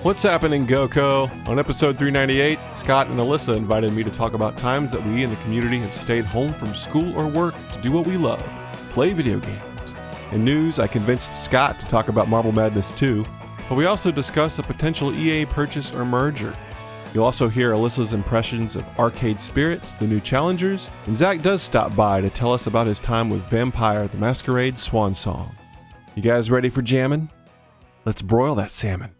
What's happening, GoCo? On episode 398, Scott and Alyssa invited me to talk about times that we in the community have stayed home from school or work to do what we love, play video games. In news, I convinced Scott to talk about Marble Madness 2, but we also discuss a potential EA purchase or merger. You'll also hear Alyssa's impressions of Arcade Spirits, the new challengers, and Zach does stop by to tell us about his time with Vampire the Masquerade Swansong. You guys ready for jamming? Let's broil that salmon.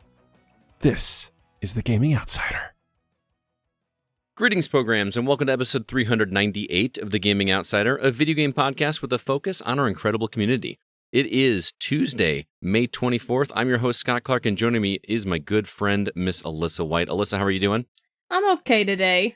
This is the Gaming Outsider. Greetings, programs, and welcome to episode 398 of the Gaming Outsider, a video game podcast with a focus on our incredible community. It is Tuesday, May 24th. I'm your host, Scott Clark, and joining me is my good friend, Miss Alyssa White. Alyssa, how are you doing? I'm okay today.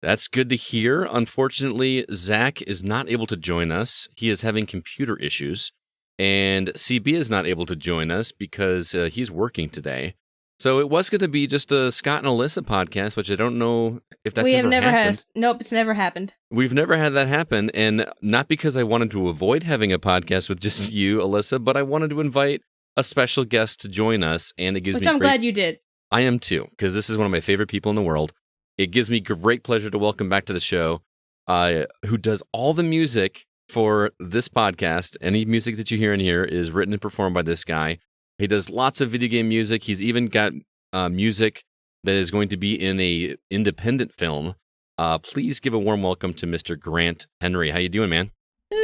That's good to hear. Unfortunately, Zach is not able to join us. He is having computer issues, and CB is not able to join us because he's working today. So it was going to be just a Scott and Alyssa podcast, which I don't know if that's ever happened. Nope, it's never happened. We've never had that happen, and not because I wanted to avoid having a podcast with just you, Alyssa, but I wanted to invite a special guest to join us, and it gives Which me I'm glad you did. I am too, because this is one of my favorite people in the world. It gives me great pleasure to welcome back to the show, who does all the music for this podcast. Any music that you hear in here is written and performed by this guy. He does lots of video game music. He's even got music that is going to be in a independent film. Please give a warm welcome to Mr. Grant Henry. How you doing, man?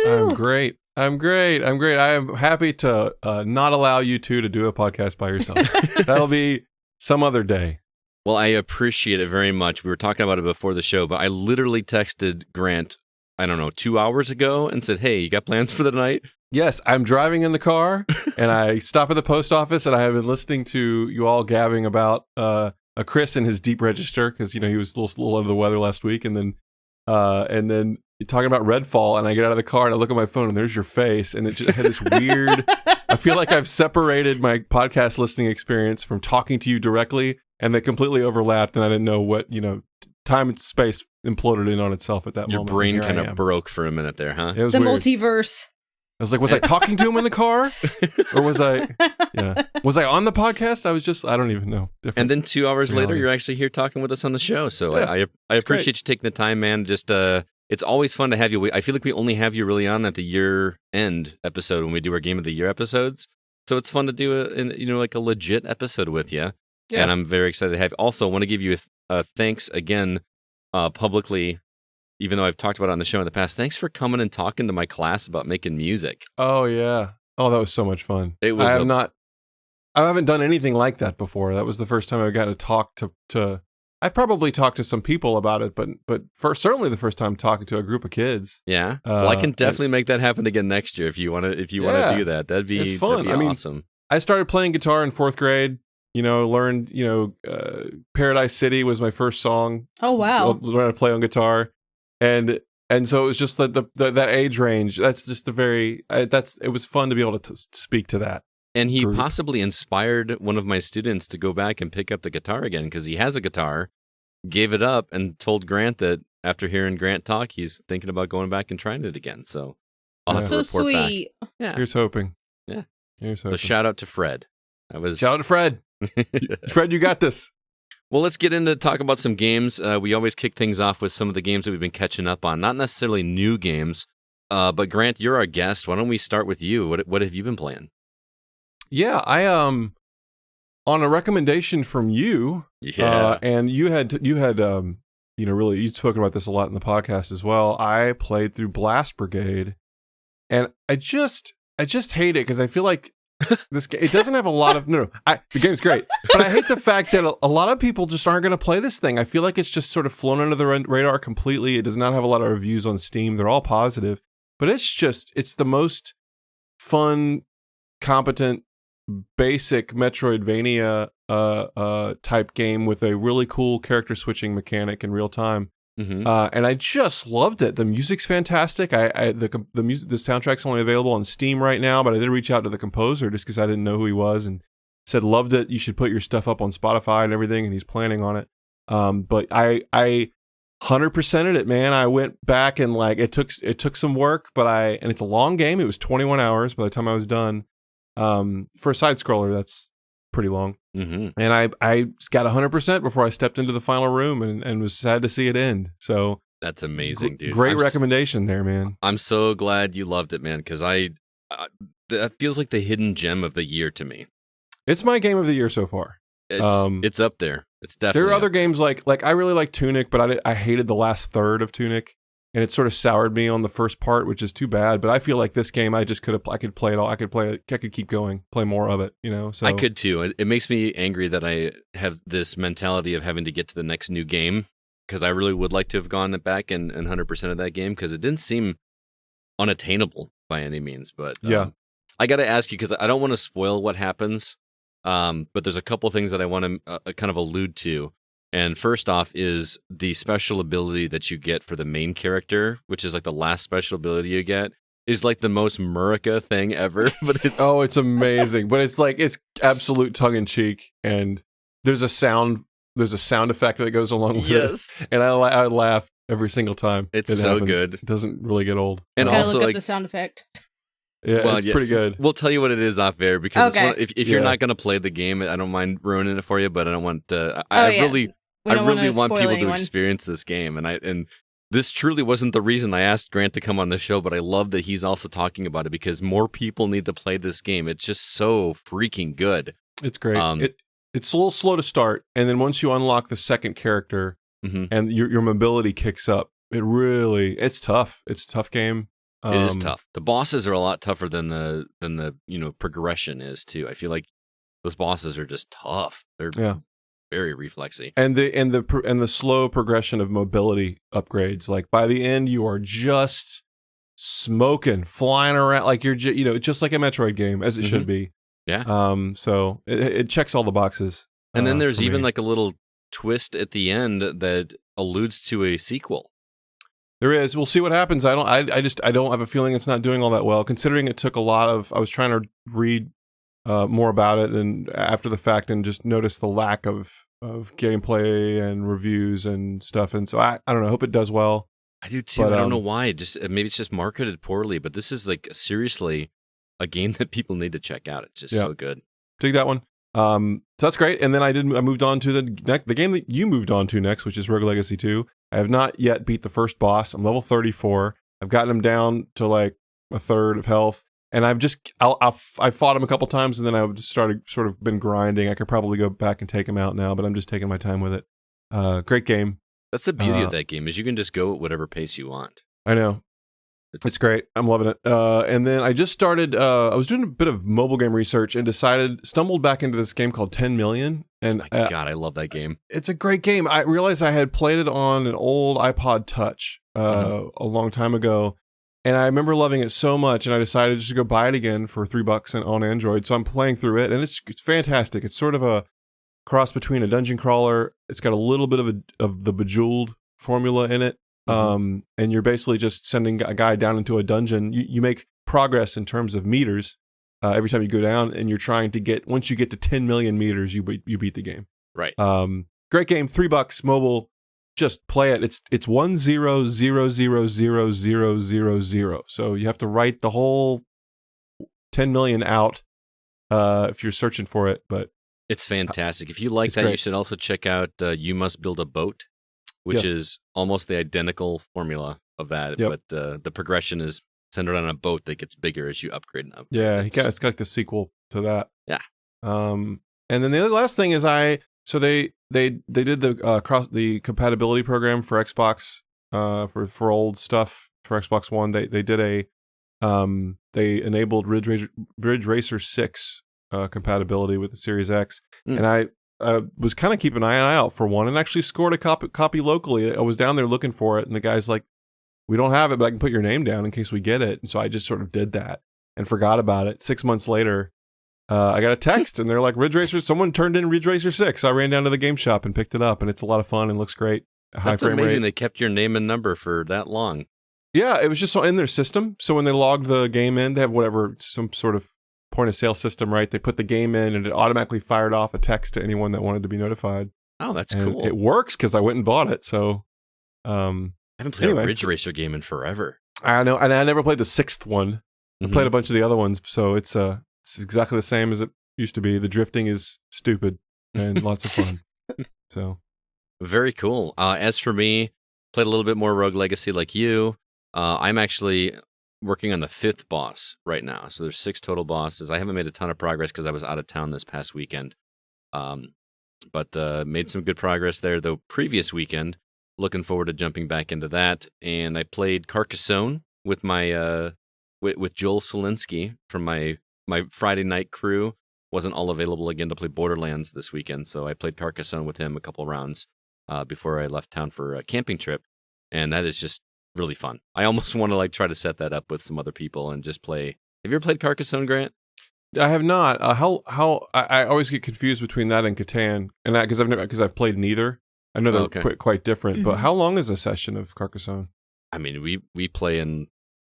I'm great. I am happy to not allow you two to do a podcast by yourself. That'll be some other day. Well, I appreciate it very much. We were talking about it before the show, but I literally texted Grant, 2 hours ago and said, hey, you got plans for the night? Yes, I'm driving in the car, and I stop at the post office, and I have been listening to you all gabbing about a Chris and his deep register, because, he was a little under the weather last week, and then you're talking about Redfall, and I get out of the car, and I look at my phone, and there's your face, and it just had this weird... I feel like I've separated my podcast listening experience from talking to you directly, and they completely overlapped, and I didn't know what, time and space imploded in on itself at that moment. Your brain kind of broke for a minute there, huh? It was the weird. Multiverse. I was like, was I talking to him in the car? Or was I on the podcast? I don't even know. And then 2 hours later, you're actually here talking with us on the show. So yeah, I appreciate you taking the time, man. Just, it's always fun to have you. I feel like we only have you really on at the year-end episode when we do our Game of the Year episodes. So it's fun to do a legit episode with you. Yeah. And I'm very excited to have you. Also, I want to give you a thanks again publicly. Even though I've talked about it on the show in the past, thanks for coming and talking to my class about making music. Oh, yeah. Oh, that was so much fun. It was. I haven't done anything like that before. That was the first time I got to talk to I've probably talked to some people about it, but certainly the first time talking to a group of kids. Yeah. Well, I can definitely make that happen again next year if you want to do that. That'd be fun. That'd be awesome. I started playing guitar in 4th grade. Learned, Paradise City was my first song. Oh, wow. Learned to play on guitar. And so it was just that age range. That's just it was fun to be able to speak to that. And he group. Possibly inspired one of my students to go back and pick up the guitar again because he has a guitar, gave it up, and told Grant that after hearing Grant talk, he's thinking about going back and trying it again. So I'll have to report sweet. Back. Yeah. Here's hoping. Yeah. Here's hoping. So shout out to Fred. Shout out to Fred. Fred, you got this. Well, let's get into talk about some games. We always kick things off with some of the games that we've been catching up on. Not necessarily new games, but Grant, you're our guest. Why don't we start with you? What have you been playing? Yeah, I on a recommendation from you. Yeah, and you had really you'd spoken about this a lot in the podcast as well. I played through Blast Brigade, and I just hate it because I feel like. It doesn't have a lot of the game's great, but I hate the fact that a lot of people just aren't going to play this thing. I feel like it's just sort of flown under the radar completely. It does not have a lot of reviews on Steam. They're all positive, but it's the most fun, competent, basic Metroidvania type game with a really cool character switching mechanic in real time. Mm-hmm. And I just loved it. The music's fantastic. The soundtrack's only available on Steam right now, but I did reach out to the composer just because I didn't know who he was and said, loved it. You should put your stuff up on Spotify and everything. And he's planning on it. But I 100%ed it, man. I went back and it took some work, and it's a long game. It was 21 hours by the time I was done. For a side scroller, that's pretty long. Mm-hmm. And I got 100% before I stepped into the final room and was sad to see it end. So that's amazing, dude. Great recommendation there, man. I'm so glad you loved it, man, because that feels like the hidden gem of the year to me. It's my game of the year so far. It's up there. It's definitely. There are other games like I really like Tunic, but I hated the last third of Tunic, and it sort of soured me on the first part, which is too bad. But I feel like this game, I could play it all. I could keep going, play more of it. So I could too. It makes me angry that I have this mentality of having to get to the next new game, because I really would like to have gone back and 100% of that game, because it didn't seem unattainable by any means. But yeah, I got to ask you, because I don't want to spoil what happens. But there's a couple things that I want to kind of allude to. And first off is the special ability that you get for the main character, which is like the last special ability you get, is like the most Murica thing ever. But it's amazing. But it's absolute tongue in cheek, and there's a sound effect that goes along with it. And I laugh every single time. It's so happens. good. It doesn't really get old. And also look up the sound effect. Yeah, it's pretty good. We'll tell you what it is off air, because if you're not going to play the game, I don't mind ruining it for you, but I don't want I really want people to experience this game, and this truly wasn't the reason I asked Grant to come on the show, but I love that he's also talking about it, because more people need to play this game. It's just so freaking good. It's great. It's a little slow to start, and then once you unlock the second character, and your mobility kicks up, it's tough. It's a tough game. It is tough. The bosses are a lot tougher than the progression is too. I feel like those bosses are just tough. They're very reflexy. And the slow progression of mobility upgrades. Like by the end, you are just smoking, flying around like you're just like a Metroid game, as it should be. Yeah. So it checks all the boxes. And then there's even like a little twist at the end that alludes to a sequel. There is. We'll see what happens. I don't have a feeling it's not doing all that well, considering it took a lot of. I was trying to read more about it and after the fact, and just noticed the lack of gameplay and reviews and stuff. And so I don't know. I hope it does well. I do too. But I don't know why. Maybe it's just marketed poorly. But this is like seriously a game that people need to check out. It's just so good. Dig that one. So that's great. And then I moved on to the game that you moved on to next, which is Rogue Legacy 2. I have not yet beat the first boss. I'm level 34. I've gotten him down to like a third of health, and I've fought him a couple times, and then I've just sort of been grinding. I could probably go back and take him out now, but I'm just taking my time with it. Great game. That's the beauty of that game, is you can just go at whatever pace you want. I know. It's great. I'm loving it. And then I just started, I was doing a bit of mobile game research and stumbled back into this game called 10 Million. And oh my God, I love that game. It's a great game. I realized I had played it on an old iPod Touch a long time ago. And I remember loving it so much, and I decided just to go buy it again for $3 on Android. So I'm playing through it, and it's fantastic. It's sort of a cross between a dungeon crawler. It's got a little bit of the Bejeweled formula in it. And you're basically just sending a guy down into a dungeon. You make progress in terms of meters every time you go down, and you're trying to get, once you get to 10 million meters, you beat the game. Right. Great game, $3 mobile. Just play it. It's 10000000. So you have to write the whole 10 million out if you're searching for it. But it's fantastic. If you like that, great. You should also check out You Must Build a Boat, which is almost the identical formula of that. Yep. But the progression is centered on a boat that gets bigger as you upgrade and upgrade. Yeah, it's got like the sequel to that. Yeah. And then the other last thing is they did the compatibility program for Xbox for old stuff for Xbox One. They did they enabled Ridge Racer 6 compatibility with the Series X, and I was kind of keeping an eye out for one, and actually scored a copy locally. I was down there looking for it, and the guy's like, "We don't have it, but I can put your name down in case we get it." And so I just sort of did that and forgot about it. 6 months later, I got a text, and they're like, "Ridge Racer, someone turned in Ridge Racer 6." So I ran down to the game shop and picked it up, and it's a lot of fun and looks great. That's amazing. They kept your name and number for that long. Yeah, it was just in their system. So when they logged the game in, they have some sort of point of sale system, right? They put the game in, and it automatically fired off a text to anyone that wanted to be notified. Oh, that's and cool. It works because I went and bought it. So I haven't played a Ridge Racer game in forever. I know, and I never played the 6th one. I played a bunch of the other ones, so it's exactly the same as it used to be. The drifting is stupid and lots of fun. So very cool. As for me, played a little bit more Rogue Legacy like you. I'm actually working on the 5th boss right now. So there's 6 total bosses. I haven't made a ton of progress because I was out of town this past weekend. But made some good progress there the previous weekend. Looking forward to jumping back into that. And I played Carcassonne with my with Joel Solinsky from my Friday night crew. Wasn't all available again to play Borderlands this weekend, so I played Carcassonne with him a couple rounds before I left town for a camping trip, and that is just really fun. I almost want to try to set that up with some other people and just play. Have you ever played Carcassonne, Grant? I have not. I always get confused between that and Catan, and because I've played neither. I know they're quite different. But how long is a session of Carcassonne? I mean, we play in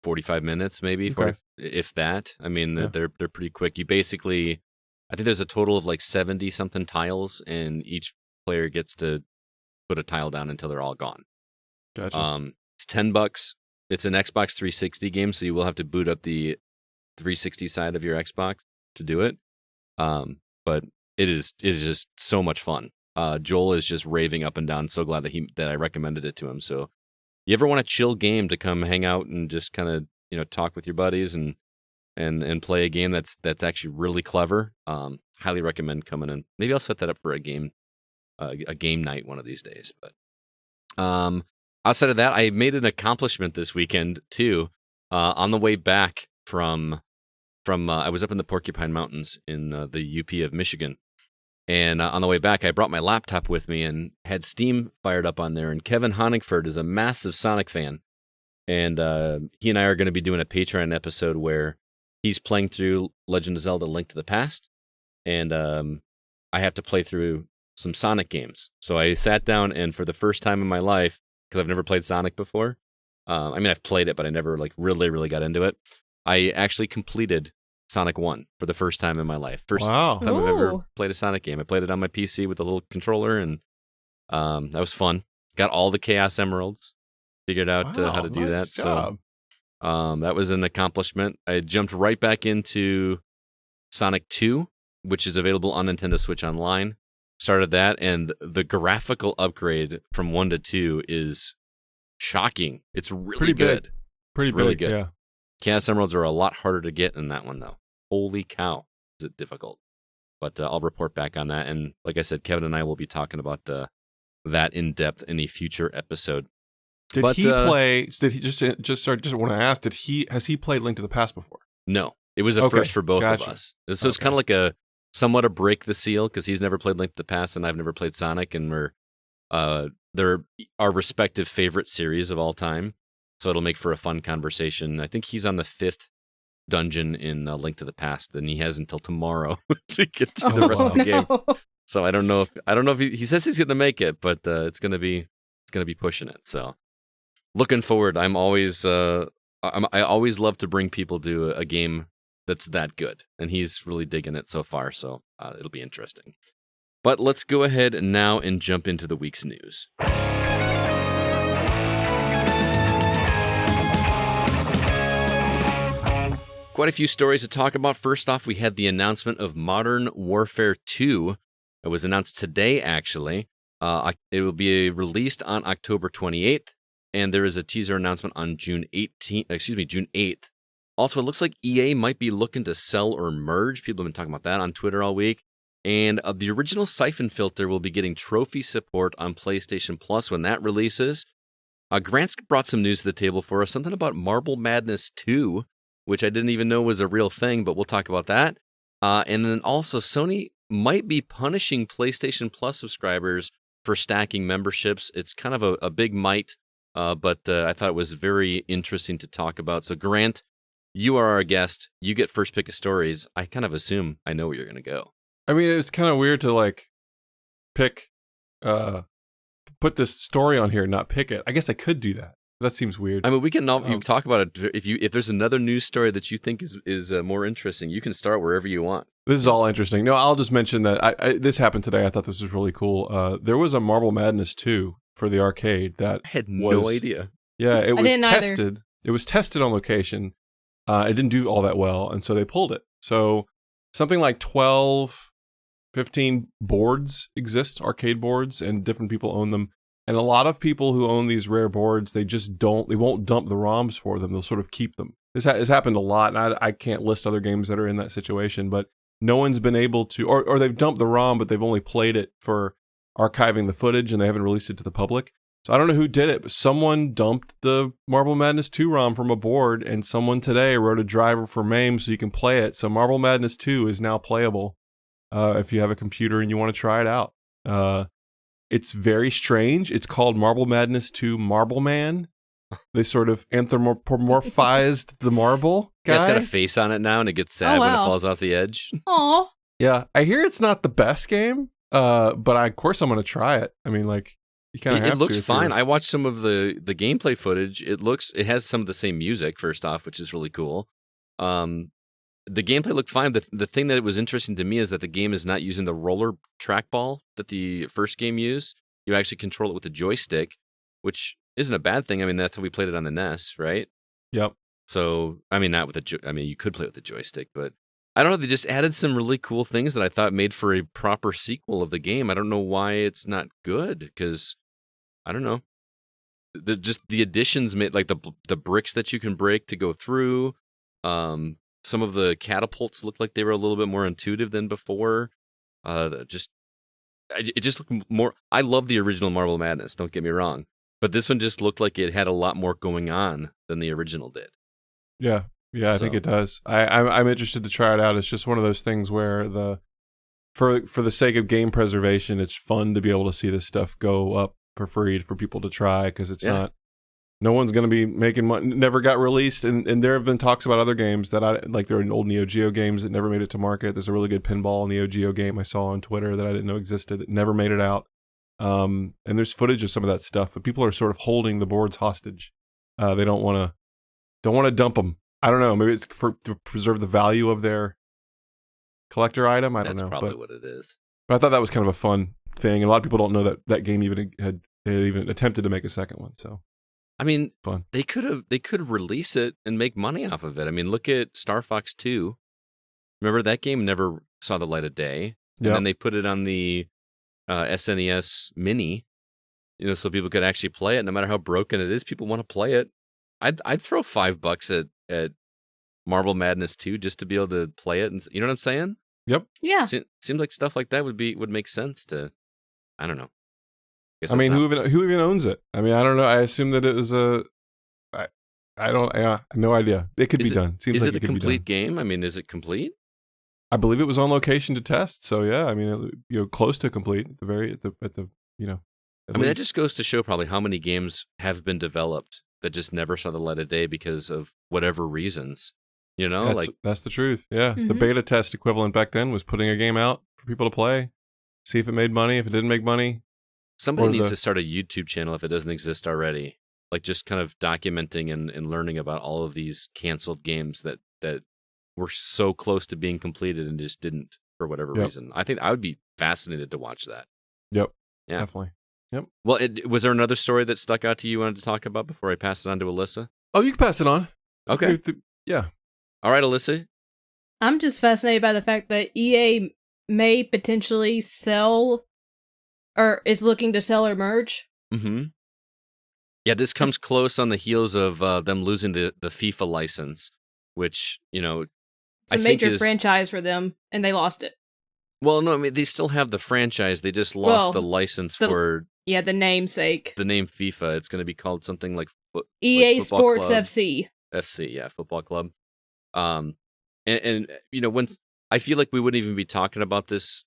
45 minutes, maybe, if that. I mean, they're pretty quick. You basically, I think there's a total of 70 something tiles, and each player gets to put a tile down until they're all gone. Gotcha. It's $10. It's an Xbox 360 game, so you will have to boot up the 360 side of your Xbox to do it. But it is just so much fun. Joel is just raving up and down. So glad that I recommended it to him. So you ever want a chill game to come hang out and just kind of talk with your buddies and play a game that's actually really clever, highly recommend coming in. Maybe I'll set that up for a game night one of these days. But outside of that, I made an accomplishment this weekend too. On the way back from I was up in the Porcupine Mountains in the UP of Michigan. And on the way back, I brought my laptop with me and had Steam fired up on there. And Kevin Honigford is a massive Sonic fan. And he and I are going to be doing a Patreon episode where he's playing through Legend of Zelda: Link to the Past. And I have to play through some Sonic games. So I sat down, and for the first time in my life, because I've never played Sonic before, I mean, I've played it, but I never really got into it. I actually completed Sonic 1 for the first time in my life. First time I've ever played a Sonic game. I played it on my PC with a little controller, and that was fun. Got all the Chaos Emeralds. Figured out how to do that. Job. So that was an accomplishment. I jumped right back into Sonic 2, which is available on Nintendo Switch Online. Started that, and the graphical upgrade from 1 to 2 is shocking. It's really good. Pretty really big, good. Yeah. Chaos Emeralds are a lot harder to get in that one, though. Holy cow, is it difficult. But I'll report back on that. And like I said, Kevin and I will be talking about that in depth in a future episode. Did he play? Did he just want to ask? Has he played Link to the Past before? No, it was a first for both of us. So it's kind of like somewhat a break the seal, because he's never played Link to the Past and I've never played Sonic, and they're our respective favorite series of all time. So it'll make for a fun conversation. I think he's on the 5th dungeon in Link to the Past, and he has until tomorrow to get through the rest of the game. So I don't know if he says he's going to make it, but it's going to be pushing it. So looking forward. I always love to bring people to a game that's that good, and he's really digging it so far. So it'll be interesting. But let's go ahead now and jump into the week's news. Quite a few stories to talk about. First off, we had the announcement of Modern Warfare 2. It was announced today, actually. It will be released on October 28th, and there is a teaser announcement on June 8th. Also, it looks like EA might be looking to sell or merge. People have been talking about that on Twitter all week. And the original Siphon Filter will be getting trophy support on PlayStation Plus when that releases. Grant's brought some news to the table for us, something about Marble Madness 2, which I didn't even know was a real thing, but we'll talk about that. And then also, Sony might be punishing PlayStation Plus subscribers for stacking memberships. It's kind of a big might, but I thought it was very interesting to talk about. So, Grant, you are our guest. You get first pick of stories. I kind of assume I know where you're going to go. I mean, it's kind of weird to pick, put this story on here and not pick it. I guess I could do that. That seems weird. I mean, we can you talk about it. If there's another news story that you think is more interesting, you can start wherever you want. This is all interesting. No, I'll just mention that this happened today. I thought this was really cool. There was a Marble Madness 2 for the arcade that I had no idea. Yeah, it was tested. Either. It was tested on location. It didn't do all that well, and so they pulled it. So something like 12, 15 boards exist, arcade boards, and different people own them. And a lot of people who own these rare boards, they won't dump the ROMs for them. They'll sort of keep them. This has happened a lot, and I can't list other games that are in that situation, but no one's been able to, or they've dumped the ROM, but they've only played it for archiving the footage, and they haven't released it to the public. So I don't know who did it, but someone dumped the Marble Madness 2 ROM from a board, and someone today wrote a driver for MAME so you can play it. So Marble Madness 2 is now playable if you have a computer and you want to try it out. It's very strange. It's called Marble Madness 2 Marble Man. They sort of anthropomorphized the marble guy. Yeah, it's got a face on it now, and it gets sad when it falls off the edge. Aw. Yeah, I hear it's not the best game, but of course I'm going to try it. I mean, like, you kind of have to. It looks fine. I watched some of the gameplay footage. It has some of the same music, first off, which is really cool. The gameplay looked fine. The thing that was interesting to me is that the game is not using the roller trackball that the first game used. You actually control it with a joystick, which isn't a bad thing. I mean, that's how we played it on the NES, right? Yep. So, I mean, you could play with the joystick, but I don't know. They just added some really cool things that I thought made for a proper sequel of the game. I don't know why it's not good, because I don't know. The additions made, like the bricks that you can break to go through. Some of the catapults looked like they were a little bit more intuitive than before. It just looked more. I love the original Marble Madness. Don't get me wrong, but this one just looked like it had a lot more going on than the original did. Yeah, I think it does. I'm interested to try it out. It's just one of those things where for the sake of game preservation, it's fun to be able to see this stuff go up for free for people to try, because it's not. No one's going to be making money. Never got released, and there have been talks about other games that there are old Neo Geo games that never made it to market. There's a really good pinball Neo Geo game I saw on Twitter that I didn't know existed that never made it out. And there's footage of some of that stuff, but people are sort of holding the boards hostage. They don't want to dump them. I don't know. Maybe it's to preserve the value of their collector item. I don't know. That's probably what it is. But I thought that was kind of a fun thing. And a lot of people don't know that game even had attempted to make a second one. So. I mean, fun. They could release it and make money off of it. I mean, look at Star Fox 2. Remember, that game never saw the light of day. And then they put it on the SNES Mini, so people could actually play it. No matter how broken it is, people want to play it. I'd throw $5 at Marble Madness 2 just to be able to play it. And you know what I'm saying? Yep. Yeah. Seems like stuff like that would make sense to. I don't know. I mean, who even owns it? I mean, I don't know. I assume that it was I don't. No idea. It could be done. Is it a complete game? I mean, is it complete? I believe it was on location to test. So yeah, I mean, close to complete at the. I mean, that just goes to show probably how many games have been developed that just never saw the light of day because of whatever reasons. That's the truth. Yeah, Mm-hmm. The beta test equivalent back then was putting a game out for people to play, see if it made money. If it didn't make money. Somebody needs to start a YouTube channel if it doesn't exist already. Like, just kind of documenting and learning about all of these canceled games that were so close to being completed and just didn't for whatever reason. I think I would be fascinated to watch that. Yep. Yeah. Definitely. Yep. Well, was there another story that stuck out to you wanted to talk about before I pass it on to Alyssa? Oh, you can pass it on. Okay. Yeah. All right, Alyssa. I'm just fascinated by the fact that EA may potentially sell, or is looking to sell or merge. Mm-hmm. Yeah, this comes close on the heels of them losing the FIFA license, which, It's a major franchise for them, and they lost it. Well, no, I mean, they still have the franchise. They just lost the license for... Yeah, the namesake. The name FIFA. It's going to be called something like... EA like Sports Club. FC. FC, yeah, Football Club. And when I feel like we wouldn't even be talking about this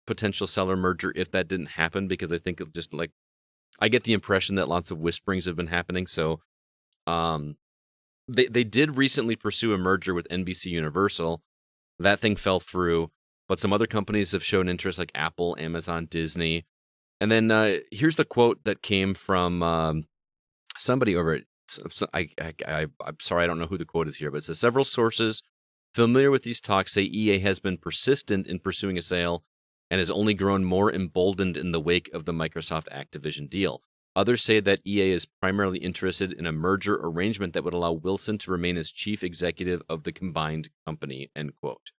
potential seller merger if that didn't happen, because I think it just like... I get the impression that lots of whisperings have been happening. So they did recently pursue a merger with NBC Universal. That thing fell through. But some other companies have shown interest, like Apple, Amazon, Disney. And then here's the quote that came from somebody over at... I'm sorry, I don't know who the quote is here, but it says, several sources familiar with these talks say EA has been persistent in pursuing a sale and has only grown more emboldened in the wake of the Microsoft Activision deal. Others say that EA is primarily interested in a merger arrangement that would allow Wilson to remain as chief executive of the combined company, end quote.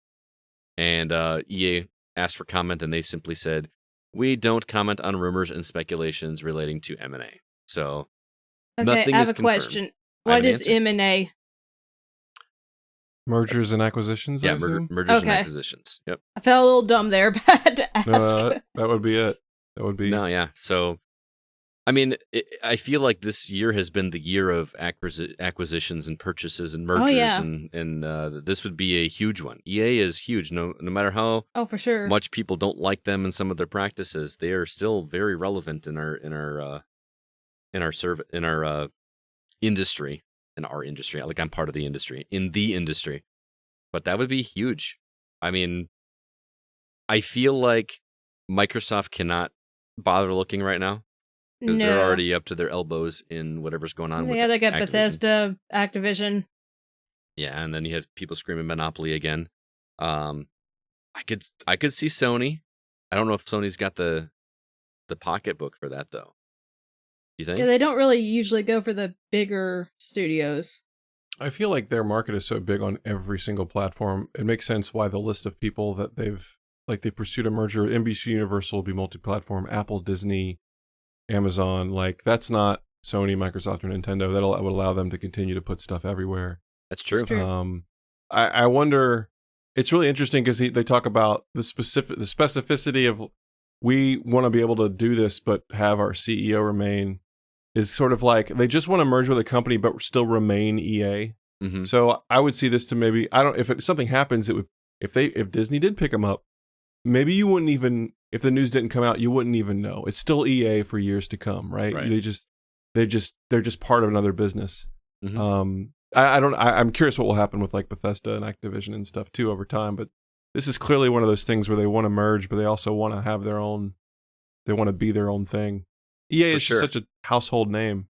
And EA asked for comment, and they simply said, "We don't comment on rumors and speculations relating to M&A." So nothing I have is a confirmed. question. I have What an is answer. M&A? Mergers and acquisitions, Yeah, I assume? mergers and acquisitions. Yep. I felt a little dumb there, but I had to ask. No, that would be it. That would be... No, yeah. So, I mean, I feel like this year has been the year of acquisitions and purchases and mergers, and this would be a huge one. EA is huge. No matter how for sure. much people don't like them and some of their practices, they are still very relevant in our industry. In our industry, like I'm part of the industry, but that would be huge. I mean, I feel like Microsoft cannot bother looking right now because they're already up to their elbows in whatever's going on. Yeah, they got Activision. Bethesda, Activision. Yeah, and then you have people screaming Monopoly again. I could see Sony. I don't know if Sony's got the pocketbook for that though. You think? Yeah, they don't really usually go for the bigger studios. I feel like their market is so big on every single platform. It makes sense why the list of people that they pursued a merger. NBC Universal will be multi-platform. Apple, Disney, Amazon. Like that's not Sony, Microsoft, or Nintendo. That would allow them to continue to put stuff everywhere. That's true. I wonder. It's really interesting because they talk about the specificity of we want to be able to do this, but have our CEO remain. Is sort of like they just want to merge with a company but still remain EA. Mm-hmm. So I would see this to maybe if something happens, it would if Disney did pick them up, maybe you wouldn't even, if the news didn't come out, you wouldn't even know. It's still EA for years to come, right? They're just part of another business. Mm-hmm. I'm curious what will happen with like Bethesda and Activision and stuff too over time, but this is clearly one of those things where they want to merge, but they also want to have their own. They want to be their own thing. EA is such a household name,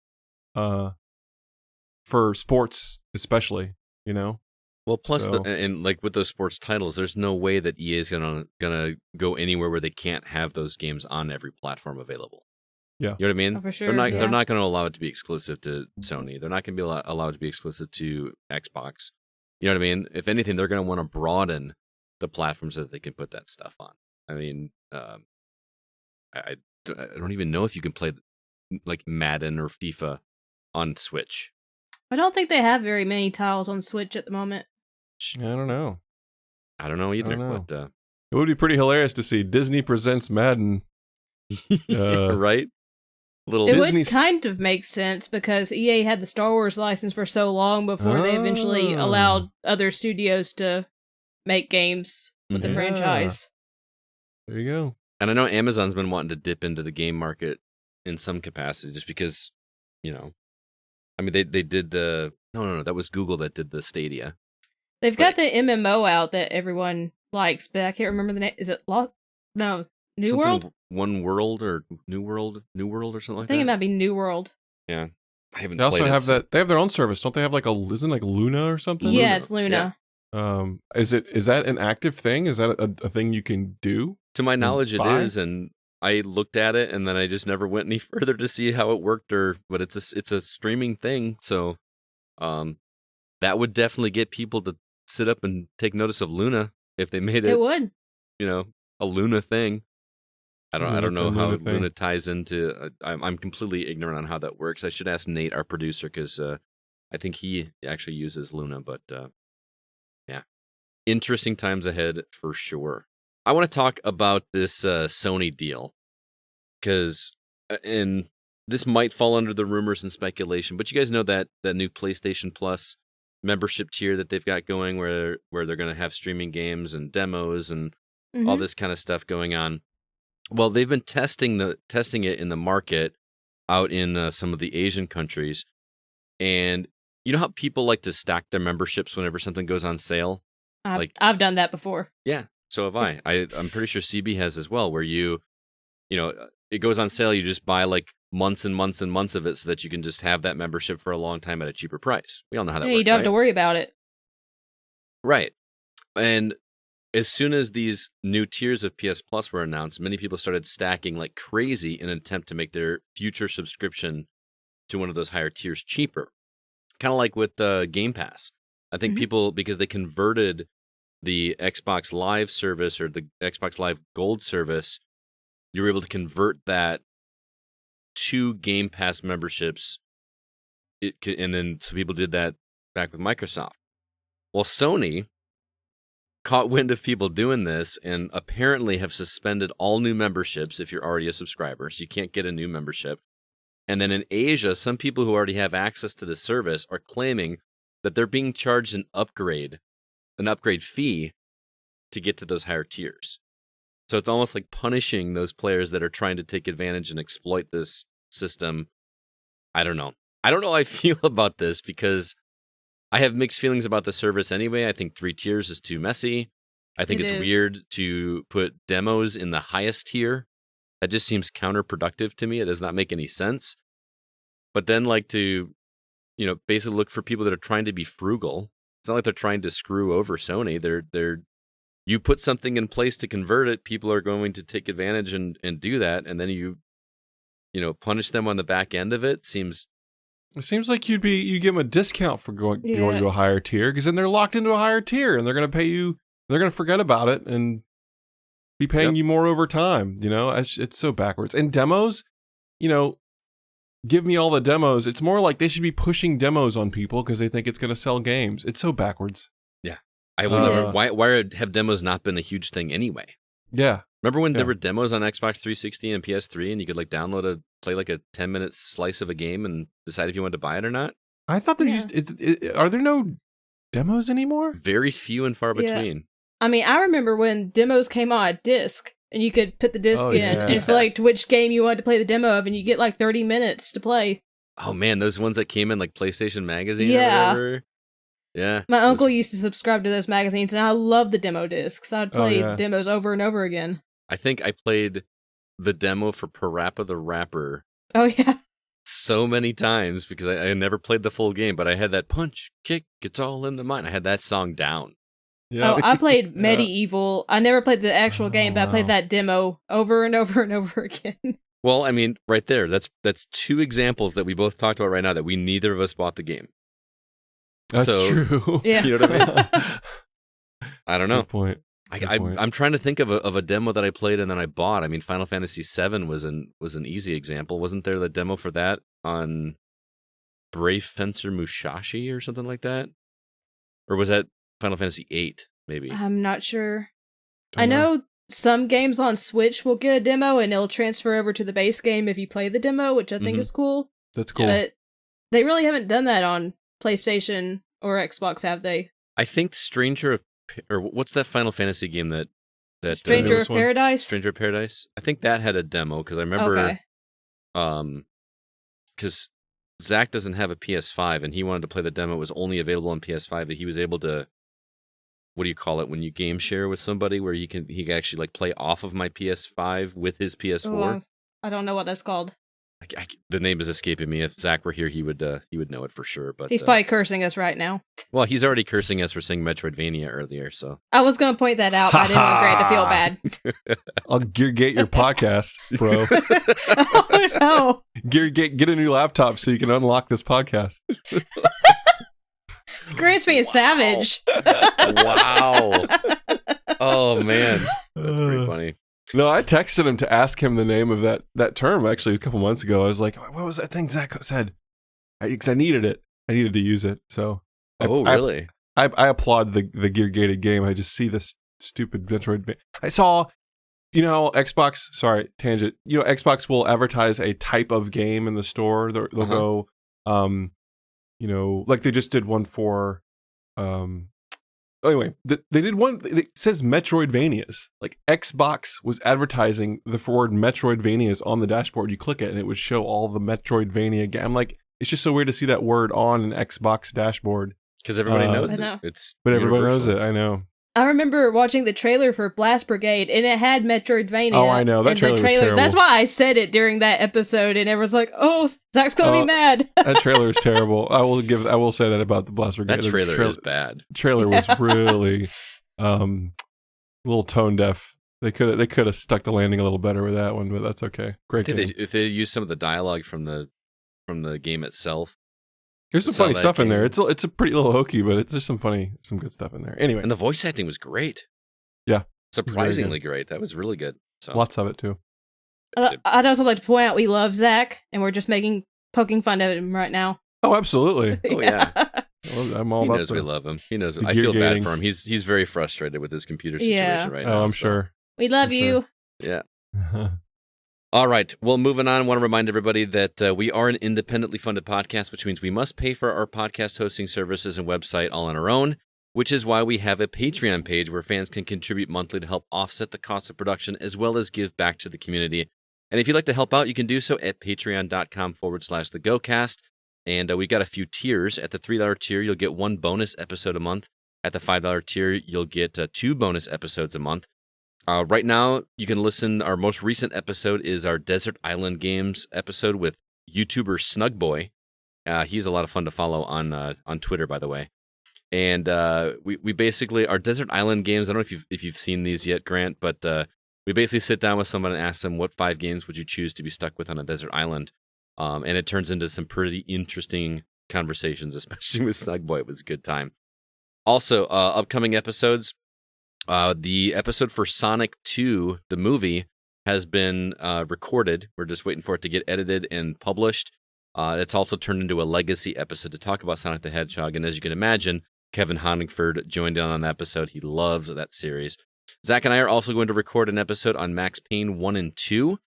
for sports especially, you know. Well, plus and like with those sports titles, there's no way that EA is gonna go anywhere where they can't have those games on every platform available. Yeah, you know what I mean. Oh, for sure. They're not going to allow it to be exclusive to Sony. They're not going to be allowed to be exclusive to Xbox. You know what I mean? If anything, they're going to want to broaden the platforms that they can put that stuff on. I mean, I don't even know if you can play like Madden or FIFA on Switch. I don't think they have very many titles on Switch at the moment. I don't know either. But it would be pretty hilarious to see Disney presents Madden. Right? Would kind of make sense because EA had the Star Wars license for so long before they eventually allowed other studios to make games with the franchise. There you go. And I know Amazon's been wanting to dip into the game market in some capacity just because, you know, I mean, they did the... No, that was Google that did the Stadia. They've got the MMO out that everyone likes, but I can't remember the name. Is it New World? One World or New World or something like that? I think it might be New World. Yeah. I haven't They also have that. They have their own service. Don't they have isn't like Luna or something? Yeah, it's Luna. Yeah. Is that an active thing? Is that a thing you can do? To my knowledge, it is, and I looked at it, and then I just never went any further to see how it worked, but it's a streaming thing, so that would definitely get people to sit up and take notice of Luna if they made it. It would, a Luna thing. I don't know how Luna ties into. I'm completely ignorant on how that works. I should ask Nate, our producer, because I think he actually uses Luna. But yeah, interesting times ahead for sure. I want to talk about this Sony deal because, and this might fall under the rumors and speculation, but you guys know that new PlayStation Plus membership tier that they've got going, where they're going to have streaming games and demos and all this kind of stuff going on. Well, they've been testing it in the market out in some of the Asian countries, and you know how people like to stack their memberships whenever something goes on sale. I've done that before. Yeah, so have I. I'm pretty sure CB has as well, where it goes on sale. You just buy like months and months and months of it, so that you can just have that membership for a long time at a cheaper price. We all know how that works. You don't have to worry about it. Right, and as soon as these new tiers of PS Plus were announced, many people started stacking like crazy in an attempt to make their future subscription to one of those higher tiers cheaper. Kind of like with Game Pass. I think people, because they converted the Xbox Live service or the Xbox Live Gold service, you were able to convert that to Game Pass memberships. And then so people did that back with Microsoft. Well, Sony caught wind of people doing this and apparently have suspended all new memberships if you're already a subscriber, so you can't get a new membership. And then in Asia, some people who already have access to the service are claiming that they're being charged an upgrade fee to get to those higher tiers. So it's almost like punishing those players that are trying to take advantage and exploit this system. I don't know how I feel about this because I have mixed feelings about the service anyway. I think 3 tiers is too messy. I think it's weird to put demos in the highest tier. That just seems counterproductive to me. It does not make any sense. But then to, basically look for people that are trying to be frugal. It's not like they're trying to screw over Sony. You put something in place to convert it, people are going to take advantage and do that, and then you punish them on the back end of it. It seems like you'd give them a discount for going to a higher tier, because then they're locked into a higher tier and they're going to pay you. They're going to forget about it and be paying you more over time. It's so backwards. And demos, give me all the demos. It's more like they should be pushing demos on people because they think it's going to sell games. It's so backwards. Yeah, I wonder why have demos not been a huge thing anyway? Yeah. Remember when there were demos on Xbox 360 and PS3 and you could play a 10-minute slice of a game and decide if you wanted to buy it or not? I thought are there no demos anymore? Very few and far between. I mean, I remember when demos came on a disc and you could put the disc in and select which game you wanted to play the demo of and you get 30 minutes to play. Oh man, those ones that came in PlayStation Magazine or whatever. Yeah. My uncle used to subscribe to those magazines and I loved the demo discs. I'd play demos over and over again. I think I played the demo for Parappa the Rapper. Oh, yeah. So many times because I never played the full game, but I had that punch, kick, it's all in the mind. I had that song down. Yeah. Oh, I played Medieval. I never played the actual game, but I played that demo over and over and over again. Well, I mean, right there, that's 2 examples that we both talked about right now that we neither of us bought the game. That's true. Yeah. You know what I mean? I don't know. Good point. I'm trying to think of a demo that I played and then I bought. I mean, Final Fantasy VII was an easy example. Wasn't there the demo for that on Brave Fencer Musashi or something like that? Or was that Final Fantasy VIII, maybe? I'm not sure. I know some games on Switch will get a demo and it'll transfer over to the base game if you play the demo, which I think is cool. That's cool. But they really haven't done that on PlayStation or Xbox, have they? I think or what's that Final Fantasy game that Stranger of Paradise? Stranger of Paradise. I think that had a demo because I remember because Zach doesn't have a PS5 and he wanted to play the demo. It was only available on PS5 that he was able to, what do you call it when you game share with somebody where he can actually play off of my PS5 with his PS4. I don't know what that's called. The name is escaping me. If Zach were here, he would know it for sure. But he's probably cursing us right now. Well, he's already cursing us for saying Metroidvania earlier. So I was going to point that out, but I didn't want Grant to feel bad. I'll geargate your podcast, bro. Oh no! Get a new laptop so you can unlock this podcast. Grant's being savage. Wow. Oh man, that's pretty funny. No, I texted him to ask him the name of that term, actually, a couple months ago. I was like, what was that thing Zach said? Because I needed it. I needed to use it. So, really? I applaud the gear-gated game. I just see this stupid Metroid. I saw, Xbox, sorry, tangent. Xbox will advertise a type of game in the store. They'll go, like they just did one for, anyway, they did one. It says Metroidvanias. Like Xbox was advertising the word Metroidvanias on the dashboard. You click it, and it would show all the Metroidvania game. I'm like, it's just so weird to see that word on an Xbox dashboard because everybody knows it. But everybody knows it. I know. I remember watching the trailer for Blast Brigade, and it had Metroidvania. Oh, I know. That trailer was terrible. That's why I said it during that episode, and everyone's like, "Oh, Zach's gonna be mad." That trailer is terrible. I will say that about the Blast Brigade. That trailer is bad. Trailer was really a little tone deaf. They could have stuck the landing a little better with that one, but that's okay. Great game. If they used some of the dialogue from the game itself, There's some funny stuff in there. It's a pretty little hokey, but there's some good stuff in there. Anyway, and the voice acting was great. Yeah, surprisingly great. That was really good. So. Lots of it too. I'd also like to point out we love Zach, and we're just poking fun at him right now. Oh, absolutely. Oh yeah. I'm all he about knows we love him. He knows. I feel bad for him. He's very frustrated with his computer situation right now. Oh, I'm sure. We love you. Sure. Yeah. All right. Well, moving on, I want to remind everybody that we are an independently funded podcast, which means we must pay for our podcast hosting services and website all on our own, which is why we have a Patreon page where fans can contribute monthly to help offset the cost of production as well as give back to the community. And if you'd like to help out, you can do so at patreon.com/thegocast. And we got a few tiers. At the $3 tier, you'll get 1 bonus episode a month. At the $5 tier, you'll get 2 bonus episodes a month. Right now, you can listen. Our most recent episode is our Desert Island Games episode with YouTuber Snugboy. He's a lot of fun to follow on Twitter, by the way. And we basically, our Desert Island Games, I don't know if you've seen these yet, Grant, but we basically sit down with someone and ask them, what 5 games would you choose to be stuck with on a desert island? And it turns into some pretty interesting conversations, especially with Snugboy. It was a good time. Also, upcoming episodes. The episode for Sonic 2, the movie, has been recorded. We're just waiting for it to get edited and published. It's also turned into a legacy episode to talk about Sonic the Hedgehog. And as you can imagine, Kevin Honigford joined in on that episode. He loves that series. Zach and I are also going to record an episode on Max Payne 1 and 2,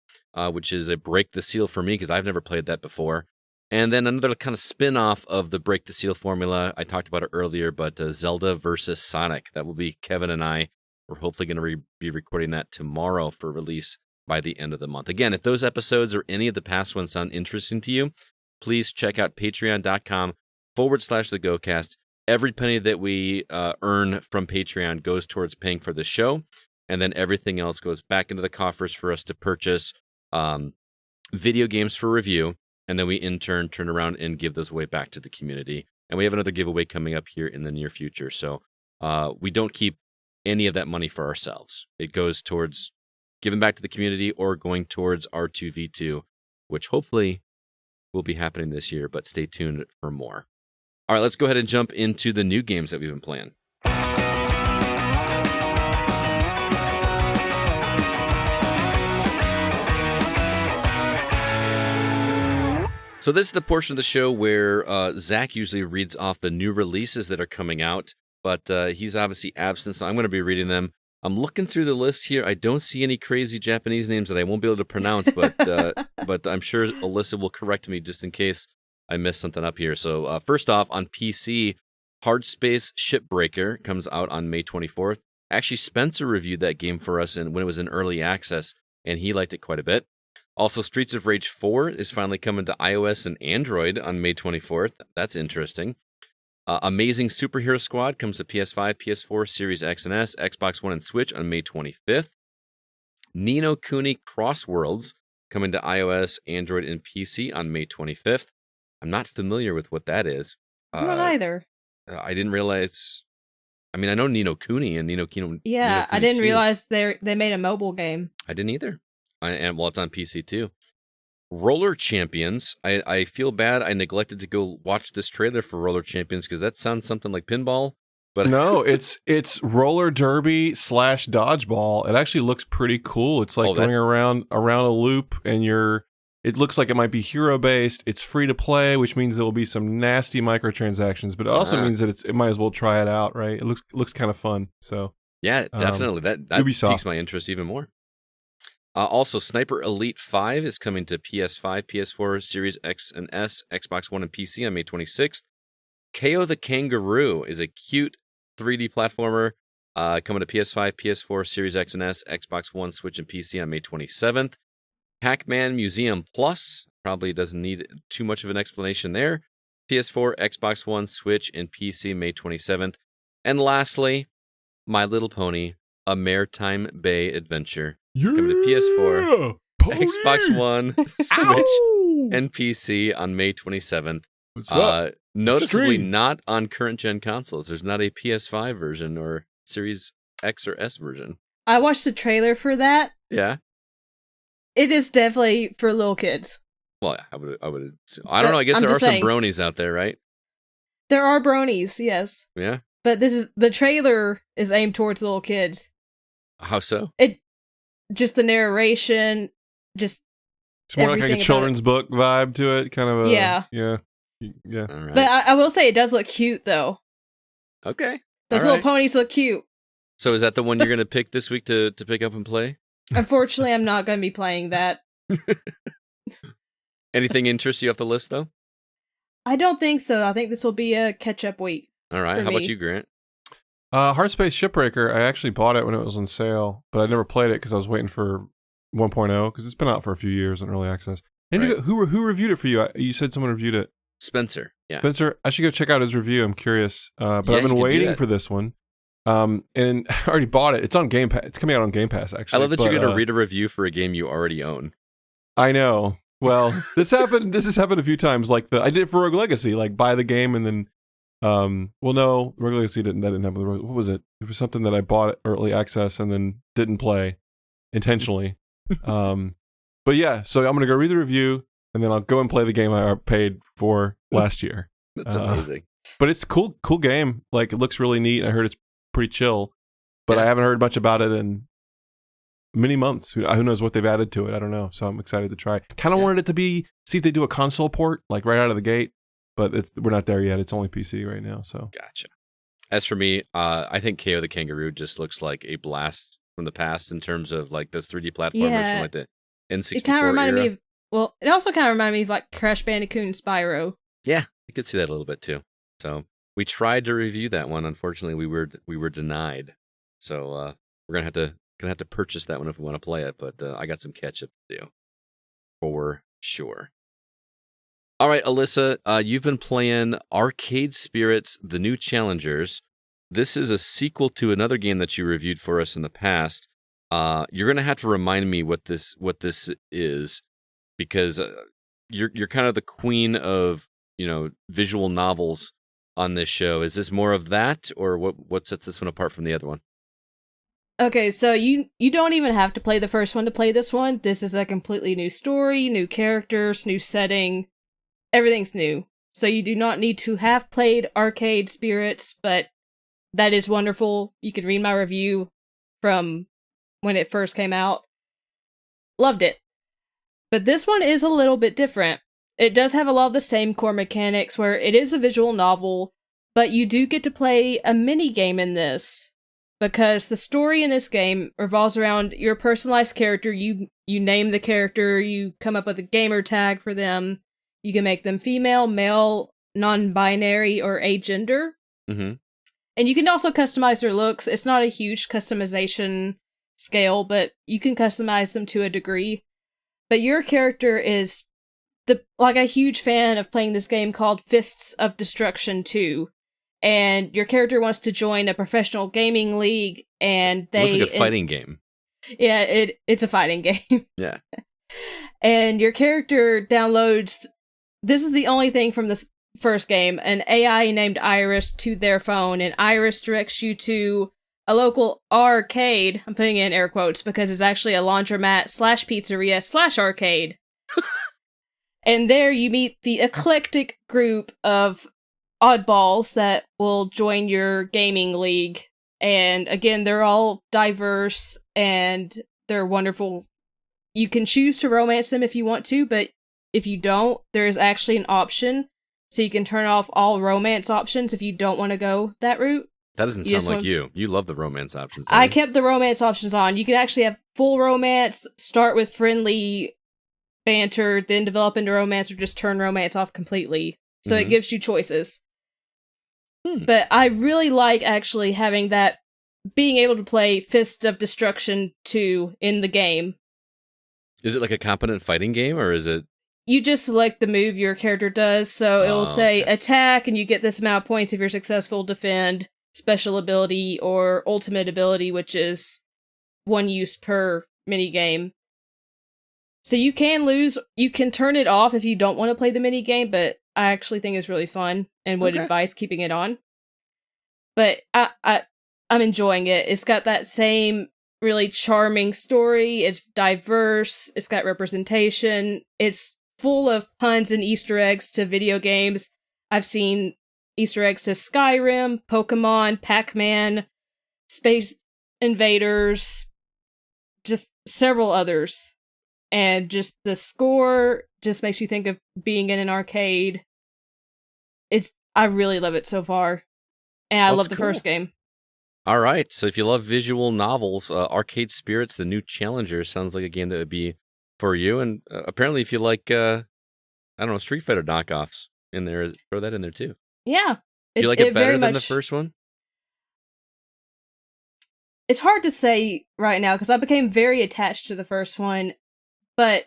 which is a break the seal for me because I've never played that before. And then another kind of spin-off of the Break the Seal formula. I talked about it earlier, but Zelda versus Sonic. That will be Kevin and I. We're hopefully going to be recording that tomorrow for release by the end of the month. Again, if those episodes or any of the past ones sound interesting to you, please check out patreon.com/thegocast. Every penny that we earn from Patreon goes towards paying for the show, and then everything else goes back into the coffers for us to purchase video games for review. And then we, in turn, turn around and give those away back to the community. And we have another giveaway coming up here in the near future. So we don't keep any of that money for ourselves. It goes towards giving back to the community or going towards R2V2, which hopefully will be happening this year, but stay tuned for more. All right, let's go ahead and jump into the new games that we've been playing. So this is the portion of the show where Zach usually reads off the new releases that are coming out, but he's obviously absent, so I'm going to be reading them. I'm looking through the list here. I don't see any crazy Japanese names that I won't be able to pronounce, but I'm sure Alyssa will correct me just in case I mess something up here. So first off, on PC, Hard Space Shipbreaker comes out on May 24th. Actually, Spencer reviewed that game for us when it was in early access, and he liked it quite a bit. Also, Streets of Rage 4 is finally coming to iOS and Android on May 24th. That's interesting. Amazing Superhero Squad comes to PS5, PS4, Series X and S, Xbox One, and Switch on May 25th. Ni no Kuni Cross Worlds coming to iOS, Android, and PC on May 25th. I'm not familiar with what that is. I'm not either. I didn't realize... I mean, I know Ni no Kuni and Ni no Kuni. Yeah, Ni no Kuni I didn't 2. realize they made a mobile game. I didn't either. And well, it's on PC too. Roller Champions. I feel bad. I neglected to go watch this trailer for Roller Champions because that sounds something like pinball. But no, it's roller derby / dodgeball. It actually looks pretty cool. It's like going around a loop, and it looks like it might be hero based. It's free to play, which means there will be some nasty microtransactions, but it also means that it might as well try it out, right? It looks kind of fun. So yeah, definitely. That piques my interest even more. Also, Sniper Elite 5 is coming to PS5, PS4, Series X and S, Xbox One, and PC on May 26th. KO the Kangaroo is a cute 3D platformer coming to PS5, PS4, Series X and S, Xbox One, Switch, and PC on May 27th. Pac-Man Museum Plus probably doesn't need too much of an explanation there. PS4, Xbox One, Switch, and PC May 27th. And lastly, My Little Pony, A Maritime Bay Adventure. Coming to PS4, Pony! Xbox One, Switch, and PC on May 27th. What's up? Noticeably not on current-gen consoles. There's not a PS5 version or Series X or S version. I watched the trailer for that. Yeah. It is definitely for little kids. Well, I would. I don't know. I guess there are some bronies out there, right? There are bronies, yes. Yeah. But the trailer is aimed towards little kids. How so? Just the narration, just it's more like a children's book vibe to it, kind of a yeah. All right. But I will say it does look cute though. Okay. Those little ponies look cute. So is that the one you're going to pick this week to pick up and play? Unfortunately, I'm not going to be playing that. Anything interest you off the list though? I don't think so. I think this will be a catch-up week. All right. How about you, Grant? Heartspace Shipbreaker, I actually bought it when it was on sale, but I never played it because I was waiting for 1.0 because it's been out for a few years in early access. And who reviewed it for you? You said someone reviewed it. Spencer. Yeah. Spencer, I should go check out his review. I'm curious. But I've been waiting for this one. And I already bought it. It's on Game Pass. It's coming out on Game Pass, actually. I love that you're going to read a review for a game you already own. I know. Well, this happened. This has happened a few times. Like I did it for Rogue Legacy, like buy the game and then, well, no, Rogue Legacy didn't happen. What was it? It was something that I bought early access and then didn't play intentionally. But yeah, so I'm gonna go read the review and then I'll go and play the game I paid for last year. That's amazing. But it's cool game. Like it looks really neat. I heard it's pretty chill, but I haven't heard much about it in many months. Who knows what they've added to it? I don't know. So I'm excited to try. Kind of wanted it to see if they do a console port, like right out of the gate. But we're not there yet. It's only PC right now. So gotcha. As for me, I think KO the Kangaroo just looks like a blast from the past in terms of like those 3D platformers from like the N64 It kind of reminded era. me of, it also kind of reminded me of like Crash Bandicoot and Spyro. Yeah, you could see that a little bit too. So we tried to review that one. Unfortunately, we were denied. So we're gonna have to purchase that one if we want to play it. But I got some catch up to do for sure. All right, Alyssa, you've been playing Arcade Spirits: The New Challengers. This is a sequel to another game that you reviewed for us in the past. You're gonna have to remind me what this is, because you're kind of the queen of visual novels on this show. Is this more of that, or what sets this one apart from the other one? Okay, so you don't even have to play the first one to play this one. This is a completely new story, new characters, new setting. Everything's new. So you do not need to have played Arcade Spirits, but that is wonderful. You can read my review from when it first came out. Loved it. But this one is a little bit different. It does have a lot of the same core mechanics where it is a visual novel, but you do get to play a mini game in this. Because the story in this game revolves around your personalized character. You name the character, you come up with a gamer tag for them. You can make them female, male, non-binary, or agender. Mm-hmm. And you can also customize their looks. It's not a huge customization scale, but you can customize them to a degree. But your character is like a huge fan of playing this game called Fists of Destruction 2. And your character wants to join a professional gaming league, and they... It looks like a fighting game. Yeah, it's a fighting game. Yeah. And your character downloads... This is the only thing from this first game, an AI named Iris to their phone, and Iris directs you to a local arcade. I'm putting in air quotes because it's actually a laundromat/pizzeria/arcade. And there you meet the eclectic group of oddballs that will join your gaming league. And again, they're all diverse and they're wonderful. You can choose to romance them if you want to, but if you don't, there's actually an option. So you can turn off all romance options if you don't want to go that route. That doesn't sound like you. You love the romance options. I kept the romance options on. You can actually have full romance, start with friendly banter, then develop into romance, or just turn romance off completely. So it gives you choices. But I really like actually having that, being able to play Fist of Destruction 2 in the game. Is it like a competent fighting game, or is it... You just select the move your character does, so it'll say attack, and you get this amount of points if you're successful, defend, special ability, or ultimate ability, which is one use per minigame. So you can lose, you can turn it off if you don't want to play the minigame, but I actually think it's really fun and would advise keeping it on. But I'm enjoying it. It's got that same really charming story. It's diverse. It's got representation. It's full of puns and Easter eggs to video games. I've seen Easter eggs to Skyrim, Pokemon, Pac-Man, Space Invaders, just several others. And just the score just makes you think of being in an arcade. I really love it so far. And I love the first game. All right. So if you love visual novels, Arcade Spirits, the new challenger, sounds like a game that would be for you. And apparently if you like, Street Fighter knockoffs in there, throw that in there too. Yeah. Do you like it better than the first one? It's hard to say right now because I became very attached to the first one, but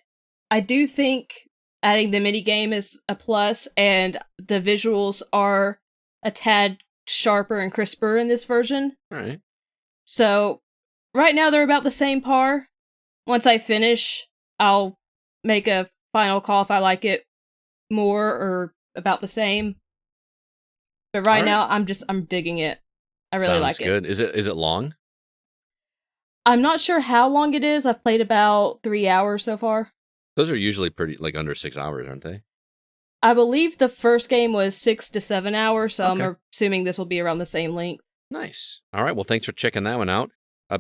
I do think adding the minigame is a plus, and the visuals are a tad sharper and crisper in this version. All right. So right now they're about the same par. Once I finish, I'll make a final call if I like it more or about the same. But right now I'm digging it. I really like it. Sounds good. Is it long? I'm not sure how long it is. I've played about 3 hours so far. Those are usually pretty, like, under 6 hours, aren't they? I believe the first game was 6 to 7 hours, so I'm assuming this will be around the same length. Nice. All right, well, thanks for checking that one out.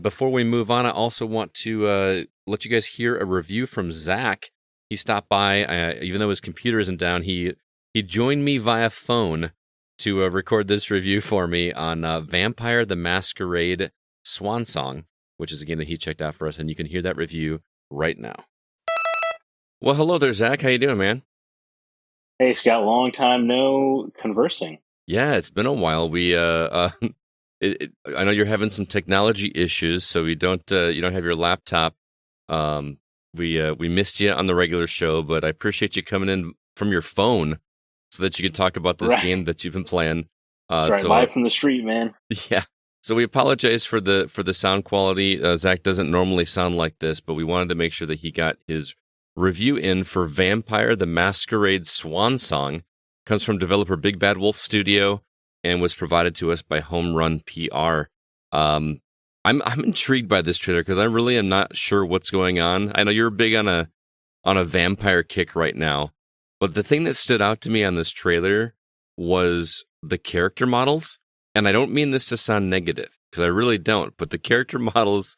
Before we move on, I also want to let you guys hear a review from Zach. He stopped by, even though his computer isn't down, he joined me via phone to record this review for me on Vampire the Masquerade Swansong, which is a game that he checked out for us, and you can hear that review right now. Well, hello there, Zach. How you doing, man? Hey, Scott. Long time no conversing. Yeah, it's been a while. We, I know you're having some technology issues, so you don't have your laptop. We missed you on the regular show, but I appreciate you coming in from your phone so that you can talk about this game that you've been playing. That's right, live from the street, man. Yeah. So we apologize for the sound quality. Zach doesn't normally sound like this, but we wanted to make sure that he got his review in for Vampire the Masquerade Swansong. Comes from developer Big Bad Wolf Studio and was provided to us by Home Run PR. I'm intrigued by this trailer because I really am not sure what's going on. I know you're big on a vampire kick right now, but the thing that stood out to me on this trailer was the character models. And I don't mean this to sound negative, because I really don't, but the character models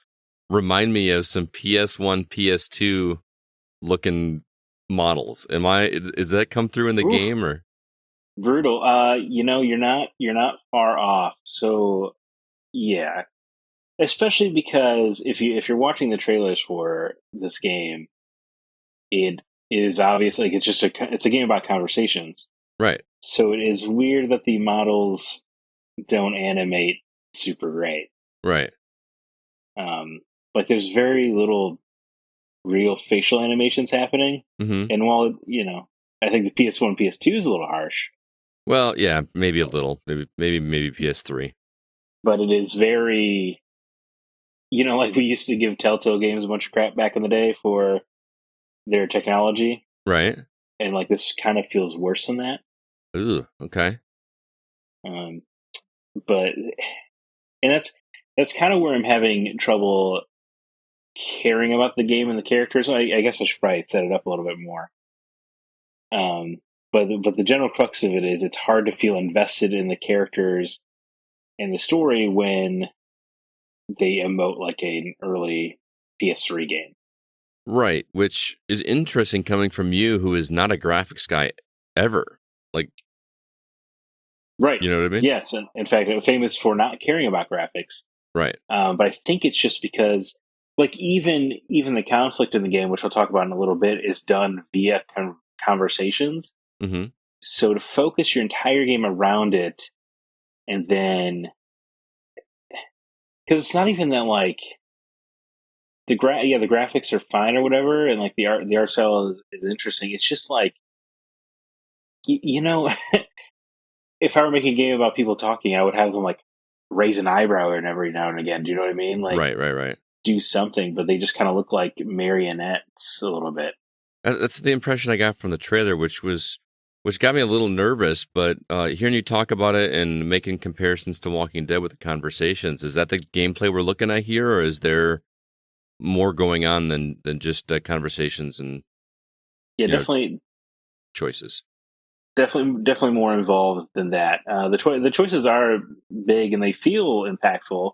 remind me of some PS1, PS2 looking models. Is that come through in the game or? Brutal. You're not far off. So yeah. Especially because if you're watching the trailers for this game, it is obvious like it's a game about conversations. Right. So it is weird that the models don't animate super great. Right. Like there's very little real facial animations happening. Mm-hmm. And while, I think the PS1, PS2 is a little harsh. Well, yeah, maybe a little. Maybe PS3. But it is very, like we used to give Telltale Games a bunch of crap back in the day for their technology. Right. And like this kind of feels worse than that. Ooh, okay. But that's kind of where I'm having trouble caring about the game and the characters. I guess I should probably set it up a little bit more. But the general crux of it is it's hard to feel invested in the characters and the story when they emote like an early PS3 game. Right, which is interesting coming from you, who is not a graphics guy ever. Like, right. You know what I mean? Yes. And in fact, I'm famous for not caring about graphics. Right. But I think it's just because, like, even the conflict in the game, which I'll talk about in a little bit, is done via conversations. Mm-hmm. So to focus your entire game around it, and then, because it's not even that like the graphics are fine or whatever, and like the art style is interesting. It's just like, if I were making a game about people talking, I would have them like raise an eyebrow every now and again. Do you know what I mean? Like, right. Do something, but they just kind of look like marionettes a little bit. That's the impression I got from the trailer, which got me a little nervous. But hearing you talk about it and making comparisons to Walking Dead with the conversations, is that the gameplay we're looking at here, or is there more going on than just conversations and definitely choices? definitely more involved than that. The choices are big and they feel impactful.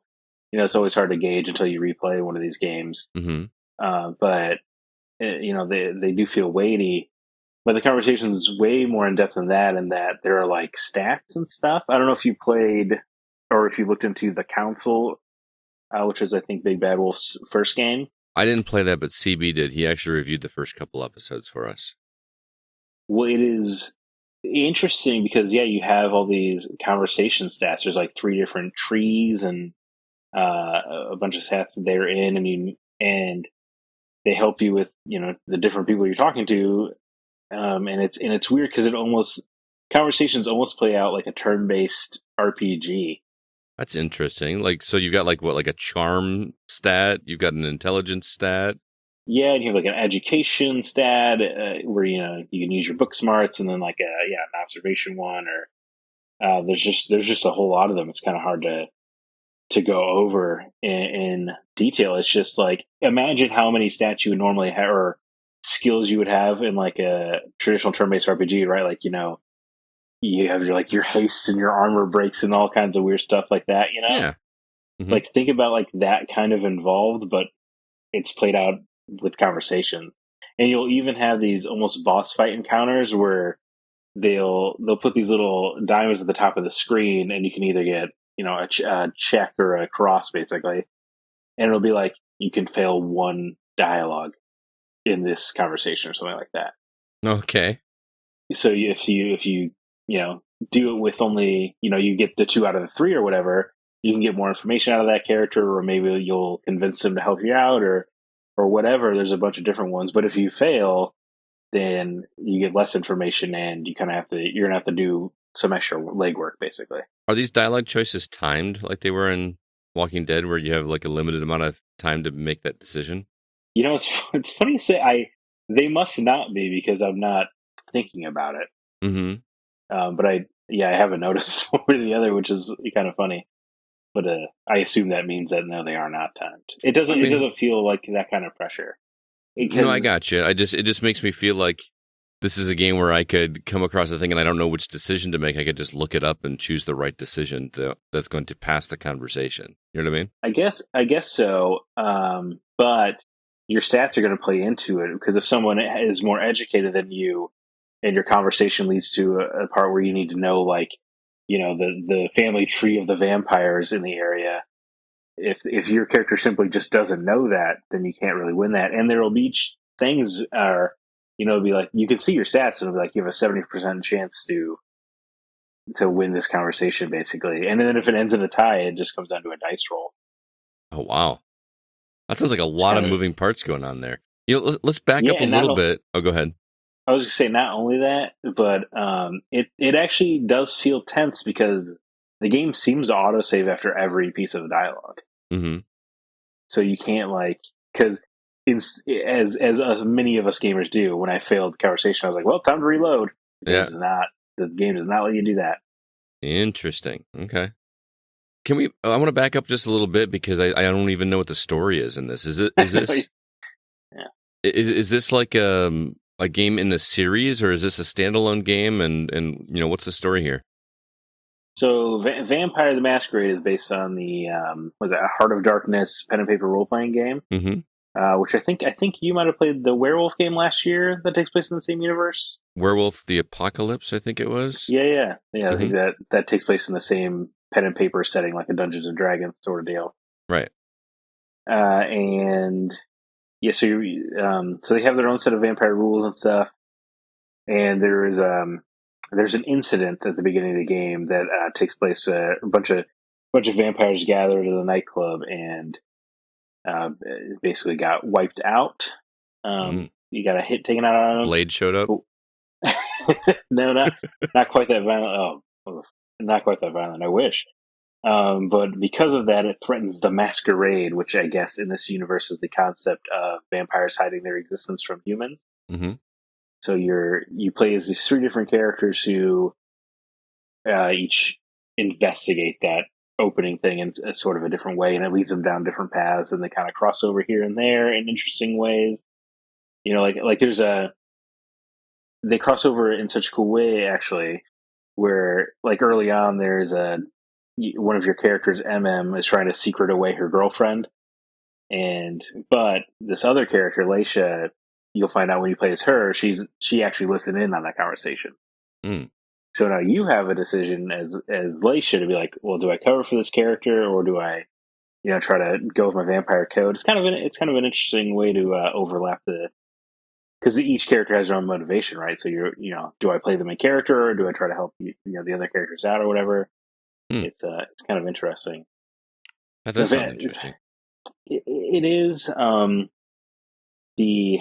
It's always hard to gauge until you replay one of these games. Mm-hmm. But they do feel weighty. But the conversation is way more in depth than that, and that there are like stats and stuff. I don't know if you played or if you looked into the Council, which is I think Big Bad Wolf's first game. I didn't play that, but CB did. He actually reviewed the first couple episodes for us. Well, it is interesting because you have all these conversation stats. There's like 3 different trees and a bunch of stats that they're in, and they help you with the different people you're talking to. And it's weird because conversations almost play out like a turn-based RPG. That's interesting. Like, so you've got like a charm stat, you've got an intelligence stat. Yeah, and you have like an education stat where you can use your book smarts, and then like an observation one, or there's just a whole lot of them. It's kind of hard to go over in detail. It's just like imagine how many stats you would normally have or skills you would have in like a traditional turn-based RPG, right? Like you have your haste and your armor breaks and all kinds of weird stuff like that. Yeah. Mm-hmm. Like think about like that kind of involved, but it's played out with conversation. And you'll even have these almost boss fight encounters where they'll put these little diamonds at the top of the screen, and you can either get a check or a cross basically, and it'll be like you can fail one dialogue in this conversation or something like that. Okay. So if you do it with only you get the 2 out of the 3 or whatever, you can get more information out of that character, or maybe you'll convince them to help you out or whatever. There's a bunch of different ones, but if you fail, then you get less information, and you're gonna have to do some extra legwork basically. Are these dialogue choices timed like they were in Walking Dead, where you have like a limited amount of time to make that decision? It's funny to say. They must not be, because I'm not thinking about it. Mm-hmm. But I haven't noticed one or the other, which is kind of funny. But I assume that means that no, they are not timed. It doesn't feel like that kind of pressure. No, I got you. It just makes me feel like this is a game where I could come across a thing and I don't know which decision to make. I could just look it up and choose the right decision that's going to pass the conversation. You know what I mean? I guess so. But your stats are going to play into it, because if someone is more educated than you, and your conversation leads to a part where you need to know, like, the family tree of the vampires in the area. If your character simply just doesn't know that, then you can't really win that. And there will be things are, it'll be like, you can see your stats and it'll be like, you have a 70% chance to win this conversation, basically. And then if it ends in a tie, it just comes down to a dice roll. Oh, wow. That sounds like a lot of moving parts going on there. Let's back up a little bit. Oh, go ahead. I was going to say, not only that, but it actually does feel tense, because the game seems to autosave after every piece of dialogue. Mm-hmm. So you can't, because as many of us gamers do, when I failed the conversation, I was like, well, time to reload. The game does not let you do that. Interesting. Okay. I want to back up just a little bit, because I don't even know what the story is in this. Is this yeah. Is this like a game in the series, or is this a standalone game? And what's the story here? So Vampire the Masquerade is based on the Heart of Darkness pen and paper role playing game, which I think you might have played the Werewolf game last year that takes place in the same universe. Werewolf the Apocalypse, I think it was. Yeah. I think that takes place in the same pen and paper setting, like a Dungeons and Dragons sort of deal. Right. And yeah, so they have their own set of vampire rules and stuff. And there's an incident at the beginning of the game that takes place. A bunch of vampires gather to the nightclub and basically got wiped out. You got a hit taken out on them. Blade showed up. No, not quite that violent. Oh, not quite that violent. I wish. But because of that, it threatens the Masquerade, which I guess in this universe is the concept of vampires hiding their existence from humans. Mm-hmm. So you play as these 3 different characters who each investigate that opening thing in a sort of a different way, and it leads them down different paths, and they kind of cross over here and there in interesting ways. Like there's they cross over in such a cool way, actually, where like early on, there's one of your characters, MM, is trying to secret away her girlfriend, but this other character, Alyssa, you'll find out when you play as her, she actually listened in on that conversation. Mm. So now you have a decision as Alyssa to be like, well, do I cover for this character or do I, try to go with my vampire code? It's kind of an interesting way to overlap because each character has their own motivation, right? So do I play the main character or do I try to help the other characters out or whatever? It's kind of interesting. That does sound interesting. It is the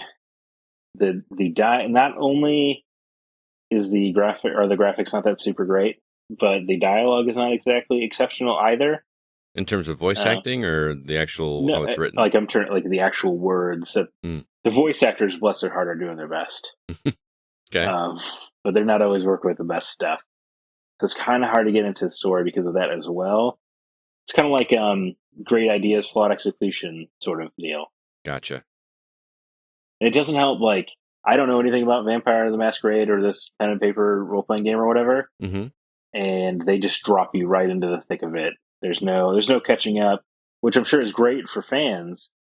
not only is the graphics not that super great, but the dialogue is not exactly exceptional either. In terms of voice acting or the actual how it's written? Like like the actual words that the voice actors, bless their heart, are doing their best. Okay. But they're not always working with the best stuff. So it's kind of hard to get into the story because of that as well. It's kind of like great ideas, flawed execution sort of deal. Gotcha. And it doesn't help, like, I don't know anything about Vampire the Masquerade or this pen and paper role-playing game or whatever. Mm-hmm. And they just drop you right into the thick of it. There's no catching up, which I'm sure is great for fans,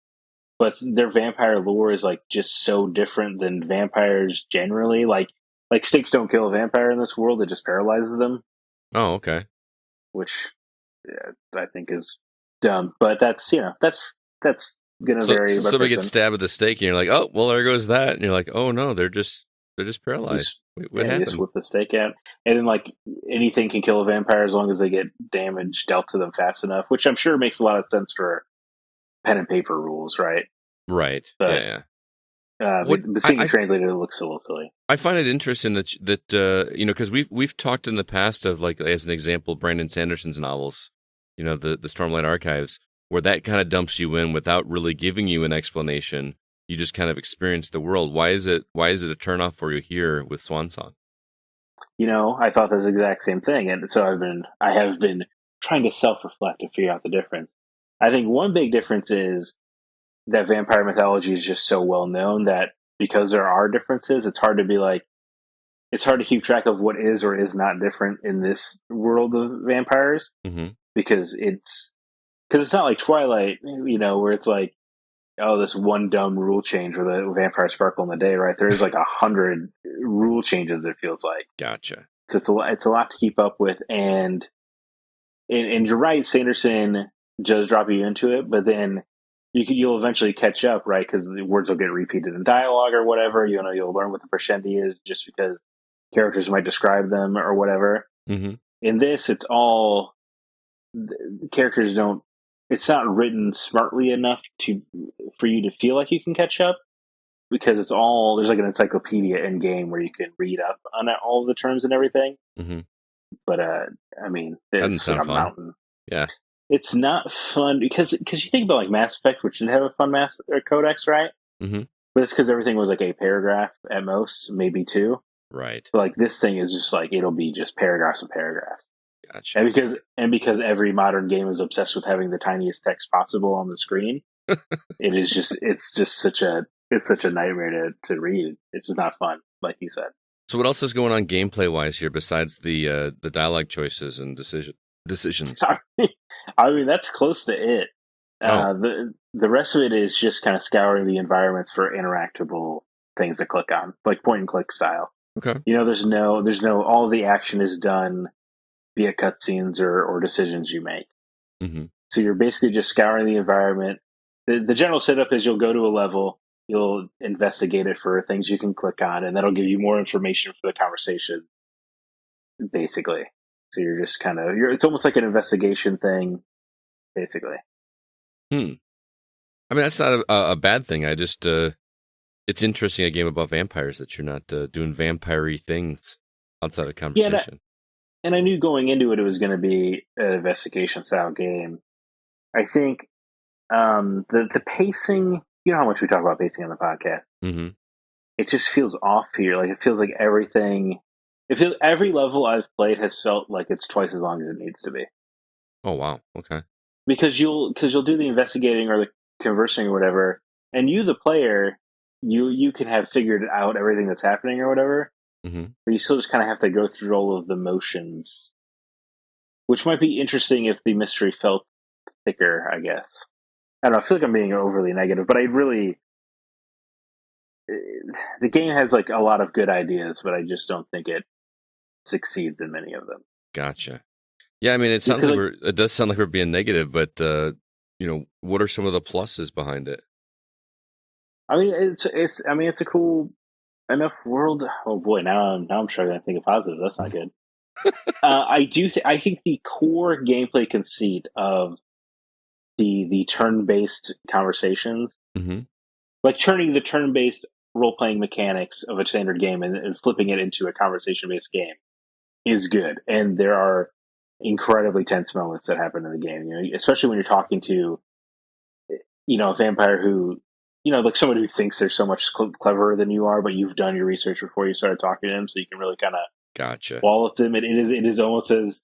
but their vampire lore is like just so different than vampires generally. Like stakes don't kill a vampire in this world; it just paralyzes them. Oh, okay. Which I think is dumb, but that's gonna vary. So somebody gets stabbed with a stake, and you're like, oh, well, there goes that, and you're like, oh no, they're just paralyzed. What happened? You just whip the stake out, and then like anything can kill a vampire as long as they get damage dealt to them fast enough, which I'm sure makes a lot of sense for pen and paper rules, right? Right. But, but seeing it translated, it looks a little silly. I find it interesting that because we've talked in the past of, like, as an example, Brandon Sanderson's novels, the Stormlight Archives, where that kind of dumps you in without really giving you an explanation. You just kind of experience the world. Why is it a turnoff for you here with Swansong? I thought this exact same thing, and so I have been trying to self-reflect to figure out the difference. I think one big difference is that vampire mythology is just so well known that because there are differences, it's hard to keep track of what is or is not different in this world of vampires, because it's not like Twilight, where it's like, oh, this one dumb rule change where the vampires sparkle in the day, right? There's like 100 rule changes, it feels like. Gotcha. So it's a lot to keep up with, and you're right, Sanderson does drop you into it, but then you'll eventually catch up, right? Because the words will get repeated in dialogue or whatever. You'll learn what the crescendi is just because characters might describe them or whatever. Mm-hmm. In this, it's all characters don't. It's not written smartly enough for you to feel like you can catch up, because there's like an encyclopedia in game where you can read up on all of the terms and everything. Mm-hmm. But it's like a mountain. Yeah, it's not fun because you think about like Mass Effect, which didn't have a fun codex, right? Mm-hmm. But it's because everything was like a paragraph at most, maybe two. Right. But like this thing is just like it'll be just paragraphs and paragraphs. Gotcha. And because every modern game is obsessed with having the tiniest text possible on the screen, it's just such a nightmare to read. It's just not fun, like you said. So what else is going on gameplay wise here besides the dialogue choices and decisions? I mean, that's close to it. The rest of it is just kind of scouring the environments for interactable things to click on, like point and click style. Okay. There's no all the action is done via cutscenes or decisions you make. Mm-hmm. So you're basically just scouring the environment. The general setup is you'll go to a level, you'll investigate it for things you can click on, and that'll give you more information for the conversation, basically. So you're just it's almost like an investigation thing, basically. I mean, that's not a bad thing. I just, it's interesting, a game about vampires, that you're not doing vampire-y things outside of conversation. And I knew going into it was going to be an investigation-style game. I think the pacing, you know how much we talk about pacing on the podcast. Mm-hmm. It just feels off here. Like, it feels like every level I've played has felt like it's twice as long as it needs to be. Oh, wow. Okay. Because you'll do the investigating or the conversing or whatever, and you, the player, you can have figured out everything that's happening or whatever, but you still just kind of have to go through all of the motions, which might be interesting if the mystery felt thicker, I guess. I don't know, I feel like I'm being overly negative, but the game has like a lot of good ideas, but I just don't think it succeeds in many of them. Gotcha. Yeah, I mean, it sounds it does sound like we're being negative, but what are some of the pluses behind it? I mean, it's a cool enough world. Oh boy, now I'm struggling to think of positive. That's not good. I think the core gameplay conceit of the turn-based conversations, like turning the turn-based role-playing mechanics of a standard game and flipping it into a conversation-based game, is good. And there are incredibly tense moments that happen in the game. Especially when you're talking to, a vampire who, like somebody who thinks they're so much cleverer than you are, but you've done your research before you started talking to them, so you can really kind of wallop them. It is almost as,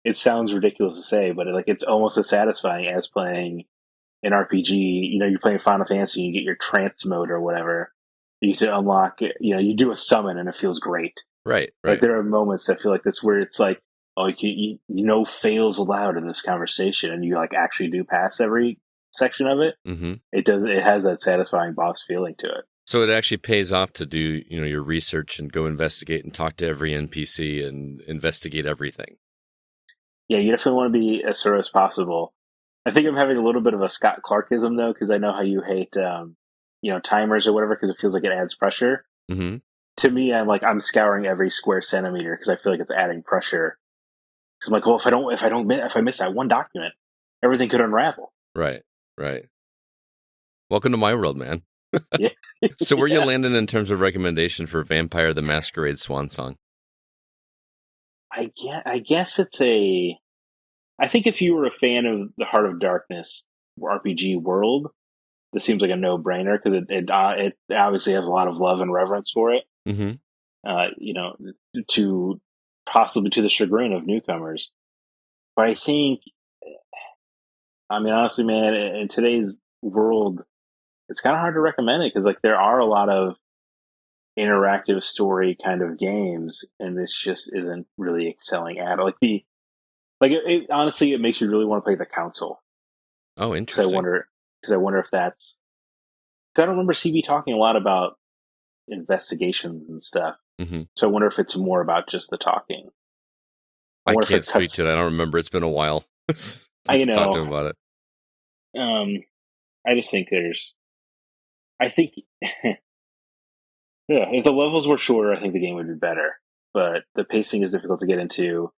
it sounds ridiculous to say, but it's almost as satisfying as playing an RPG. You're playing Final Fantasy, you get your trance mode or whatever. You get to unlock, you do a summon and it feels great. Right. Like there are moments that feel like that's where it's like, oh, fails allowed in this conversation, and you actually do pass every section of it. It has that satisfying boss feeling to it. So it actually pays off to do your research and go investigate and talk to every NPC and investigate everything. Yeah, you definitely want to be as thorough as possible. I think I'm having a little bit of a Scott Clarkism though, because I know how you hate timers or whatever, because it feels like it adds pressure. To me, I'm scouring every square centimeter because I feel like it's adding pressure. Because I'm like, well, if I miss that one document, everything could unravel. Right. Welcome to my world, man. Yeah. So where you landing in terms of recommendation for Vampire the Masquerade Swansong? I guess it's I think if you were a fan of the Heart of Darkness RPG world, this seems like a no-brainer because it obviously has a lot of love and reverence for it. To possibly to the chagrin of newcomers. But I think, honestly, man, in today's world, it's kind of hard to recommend it because there are a lot of interactive story kind of games, and this just isn't really excelling at it. Honestly, it makes you really want to play The Council. Oh, interesting. Because I wonder if that's. Because I don't remember CB talking a lot about investigations and stuff. So I wonder if it's more about just the talking. I can't speak to that. I don't remember. It's been a while since I talked to him about it. I just think if the levels were shorter, I think the game would be better. But the pacing is difficult to get into.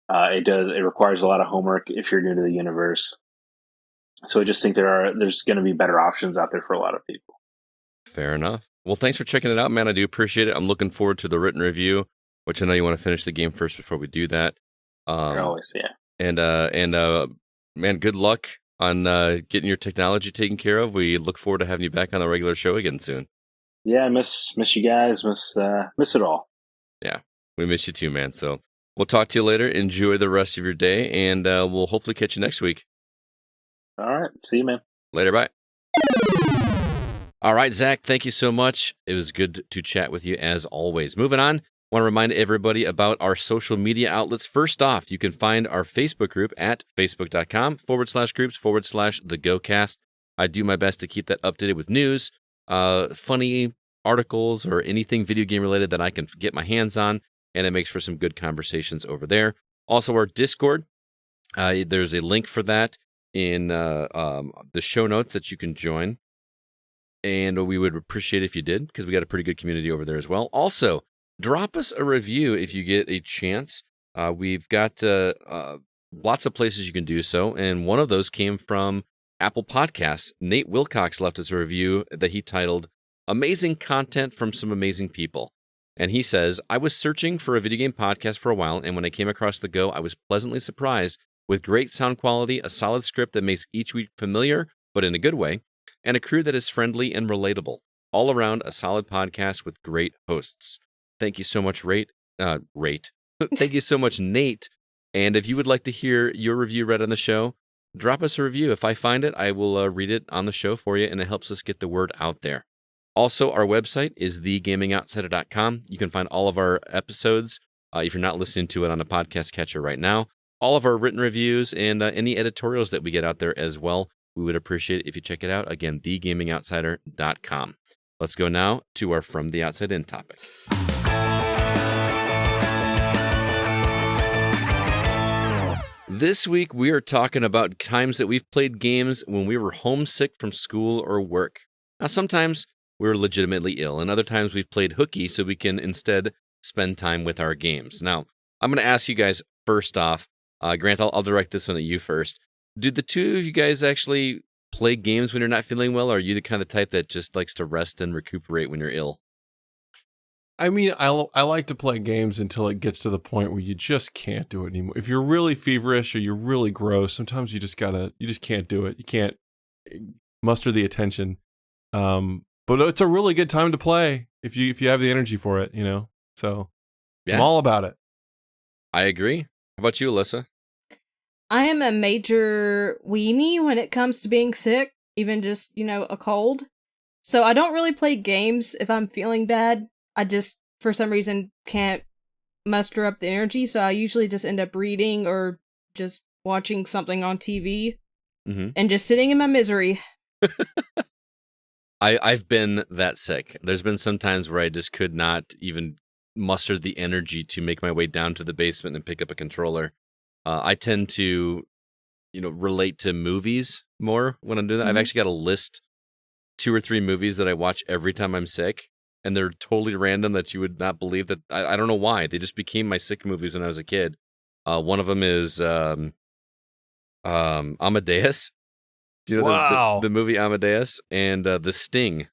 It requires a lot of homework if you're new to the universe. So I just think there's going to be better options out there for a lot of people. Fair enough. Well, thanks for checking it out, man. I do appreciate it. I'm looking forward to the written review, which I know you want to finish the game first before we do that. Always, yeah. And man, good luck on getting your technology taken care of. We look forward to having you back on the regular show again soon. Yeah, I miss you guys. Miss it all. Yeah, we miss you too, man. So we'll talk to you later. Enjoy the rest of your day, and we'll hopefully catch you next week. All right. See you, man. Later. Bye. All right, Zach, thank you so much. It was good to chat with you as always. Moving on, I want to remind everybody about our social media outlets. First off, you can find our Facebook group at facebook.com/groups/thegocast. I do my best to keep that updated with news, funny articles, or anything video game related that I can get my hands on, and it makes for some good conversations over there. Also, our Discord, there's a link for that in the show notes that you can join. And we would appreciate it if you did, because we got a pretty good community over there as well. Also, drop us a review if you get a chance. We've got lots of places you can do so, and one of those came from Apple Podcasts. Nate Wilcox left us a review that he titled, "Amazing Content from Some Amazing People." And he says, "I was searching for a video game podcast for a while, and when I came across The Go, I was pleasantly surprised with great sound quality, a solid script that makes each week familiar, but in a good way, and a crew that is friendly and relatable. All around, a solid podcast with great hosts. Thank you so much, Thank you so much, Nate. And if you would like to hear your review read on the show, drop us a review. If I find it, I will read it on the show for you, and it helps us get the word out there. Also, our website is thegamingoutsider.com. You can find all of our episodes if you're not listening to it on a podcast catcher right now. All of our written reviews and any editorials that we get out there as well. We would appreciate it if you check it out. Again, thegamingoutsider.com. Let's go now to our From the Outside In topic. This week, we are talking about times that we've played games when we were homesick from school or work. Now, sometimes we were legitimately ill, and other times we've played hooky so we can instead spend time with our games. Now, I'm going to ask you guys first off, Grant, I'll direct this one at you first. Do the two of you guys actually play games when you're not feeling well, or are you the kind of type that just likes to rest and recuperate when you're ill? I mean, I like to play games until it gets to the point where you just can't do it anymore. If you're really feverish or you're really gross, sometimes you just can't do it. You can't muster the attention. But it's a really good time to play if you have the energy for it, So yeah. I'm all about it. I agree. How about you, Alyssa? I am a major weenie when it comes to being sick, even just, a cold. So I don't really play games if I'm feeling bad. I just, for some reason, can't muster up the energy, so I usually just end up reading or just watching something on TV and just sitting in my misery. I've been that sick. There's been some times where I just could not even muster the energy to make my way down to the basement and pick up a controller. I tend to, relate to movies more when I'm doing that. I've actually got a list, 2 or 3 movies that I watch every time I'm sick. And they're totally random that you would not believe that. I don't know why. They just became my sick movies when I was a kid. One of them is Amadeus. Do you know the movie Amadeus? And The Sting,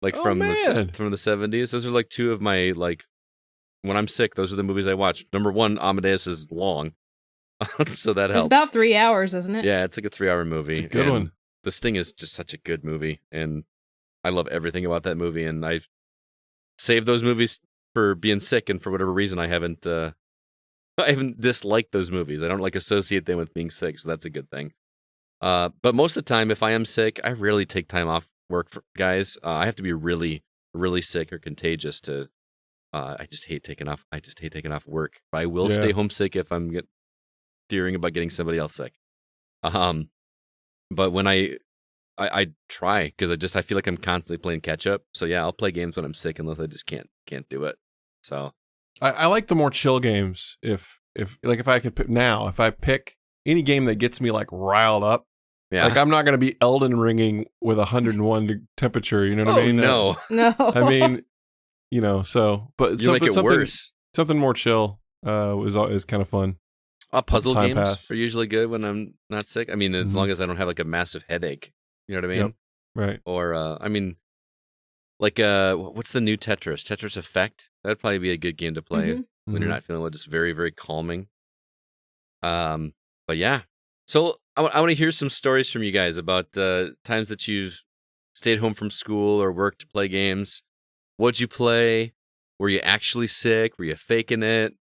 from the 70s. Those are 2 of my, when I'm sick, those are the movies I watch. Number 1, Amadeus is long. So that helps. It's about 3 hours, isn't it? Yeah, it's like a 3-hour movie. It's a good one. The Sting is just such a good movie. And I love everything about that movie. And I've saved those movies for being sick, and for whatever reason I haven't disliked those movies. I don't associate them with being sick, so that's a good thing. But most of the time, if I am sick, I rarely take time off work, guys. I have to be really, really sick or contagious to. I just hate taking off. I just hate taking off work. I will stay homesick if I'm fearing about getting somebody else sick. But when I try, because I feel like I'm constantly playing catch up. So yeah, I'll play games when I'm sick unless I just can't do it. So I like the more chill games. If I could pick now, if I pick any game that gets me riled up, I'm not going to be Elden Ringing with 101 temperature. You know what I mean? No. I mean, but you make it worse. Something more chill is kind of fun. Puzzle games are usually good when I'm not sick. I mean, as long as I don't have a massive headache. You know what I mean? Yep. Right. Or, what's the new Tetris? Tetris Effect? That'd probably be a good game to play when you're not feeling well. Just very, very calming. But yeah. So I want to hear some stories from you guys about times that you've stayed home from school or work to play games. What'd you play? Were you actually sick? Were you faking it?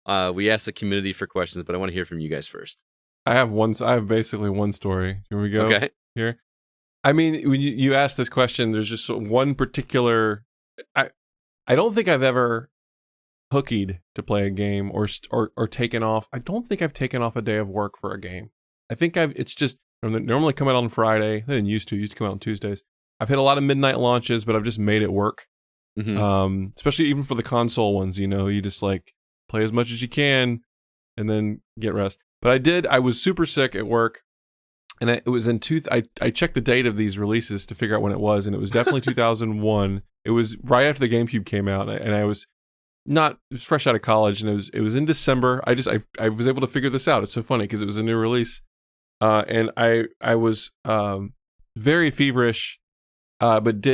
We asked the community for questions, but I want to hear from you guys first. I have basically one story. Here we go. Okay. Here. I mean, when you ask this question, there's just one particular. I don't think I've ever hookied to play a game or taken off. I don't think I've taken off a day of work for a game. I think it's just normally come out on Friday. They used to come out on Tuesdays. I've hit a lot of midnight launches, but I've just made it work. Especially even for the console ones, you just play as much as you can and then get rest. But I was super sick at work. And it was I checked the date of these releases to figure out when it was, and it was definitely 2001. It was right after the GameCube came out, and it was fresh out of college, and it was in December. I was able to figure this out. It's so funny because it was a new release, and I was very feverish, but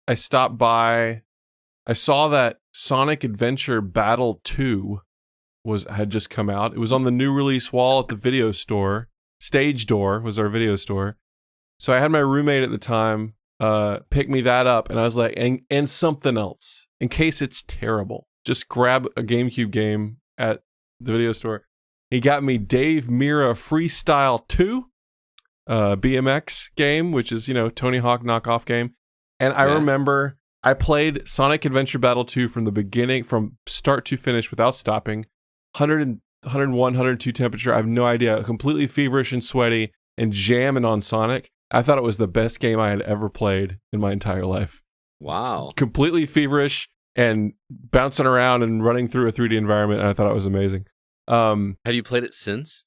I stopped by. I saw that Sonic Adventure Battle 2 had just come out. It was on the new release wall at the video store. Stage Door was our video store. So I had my roommate at the time pick me that up, and I was like, and something else, in case it's terrible. Just grab a GameCube game at the video store. He got me Dave Mirra Freestyle 2, BMX game, which is, Tony Hawk knockoff game. And I remember I played Sonic Adventure Battle 2 from the beginning, from start to finish without stopping. 101, 102 temperature. I have no idea. Completely feverish and sweaty and jamming on Sonic. I thought it was the best game I had ever played in my entire life. Wow. Completely feverish and bouncing around and running through a 3D environment. And I thought it was amazing. Have you played it since?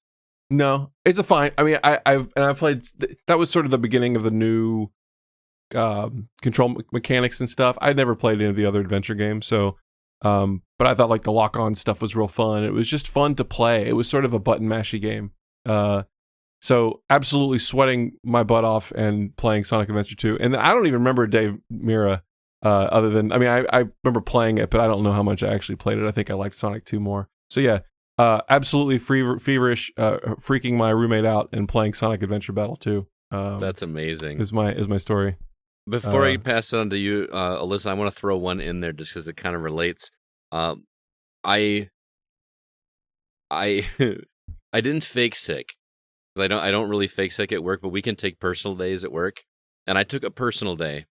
No, it's a fine. I mean, I've played. That was sort of the beginning of the new control mechanics and stuff. I'd never played any of the other adventure games, so. But I thought like the lock-on stuff was real fun. It was just fun to play. It was sort of a button mashy game. So absolutely sweating my butt off and playing Sonic Adventure 2. And I don't even remember Dave Mira. Other than, I mean, I remember playing it, but I don't know how much I actually played it. I think I liked Sonic 2 more. So yeah. Absolutely feverish, freaking my roommate out and playing Sonic Adventure Battle 2. That's amazing. Is my story. Before I pass it on to you, Alyssa, I want to throw one in there just because it kind of relates. I didn't fake sick because I don't really fake sick at work, but we can take personal days at work, and I took a personal day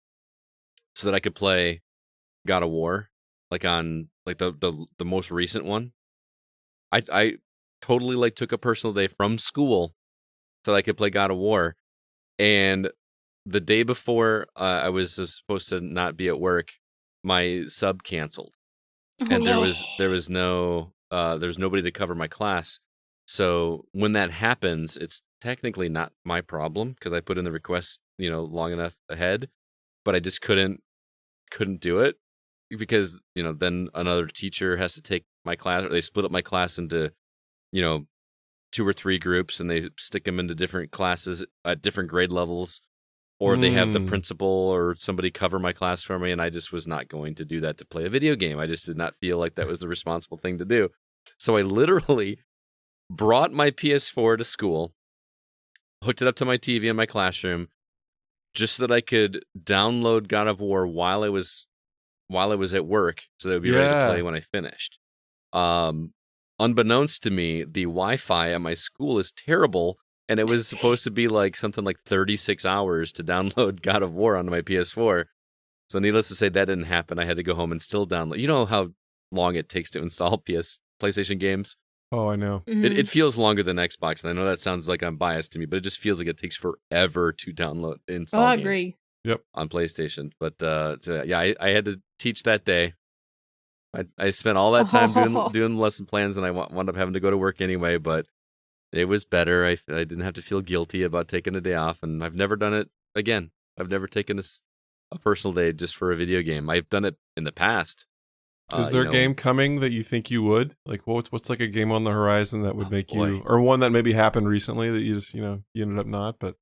so that I could play God of War, like on like the most recent one. I totally like took a personal day from school so that I could play God of War. And the day before I was supposed to not be at work, my sub canceled. And there was nobody to cover my class. So when that happens, it's technically not my problem because I put in the request, long enough ahead, but I just couldn't do it because, then another teacher has to take my class, or they split up my class into, 2 or 3 groups and they stick them into different classes at different grade levels, or they have the principal or somebody cover my class for me. And I just was not going to do that to play a video game. I just did not feel like that was the responsible thing to do. So I literally brought my PS4 to school, hooked it up to my TV in my classroom, just so that I could download God of War while I was at work, so that it would be ready to play when I finished. Unbeknownst to me, the Wi-Fi at my school is terrible, and it was supposed to be like something like 36 hours to download God of War onto my PS4. So needless to say, that didn't happen. I had to go home and still download. You know how long it takes to install PlayStation games? Oh, I know. Mm-hmm. It feels longer than Xbox, and I know that sounds like I'm biased to me, but it just feels like it takes forever to install. I agree. Yep. On PlayStation, but I had to teach that day. I spent all that time doing lesson plans, and I wound up having to go to work anyway. But it was better. I didn't have to feel guilty about taking a day off, and I've never done it again. I've never taken a personal day just for a video game. I've done it in the past. Is there a game coming that you think you would like? What's like a game on the horizon that would make you, or one that maybe happened recently that you just you ended up not? But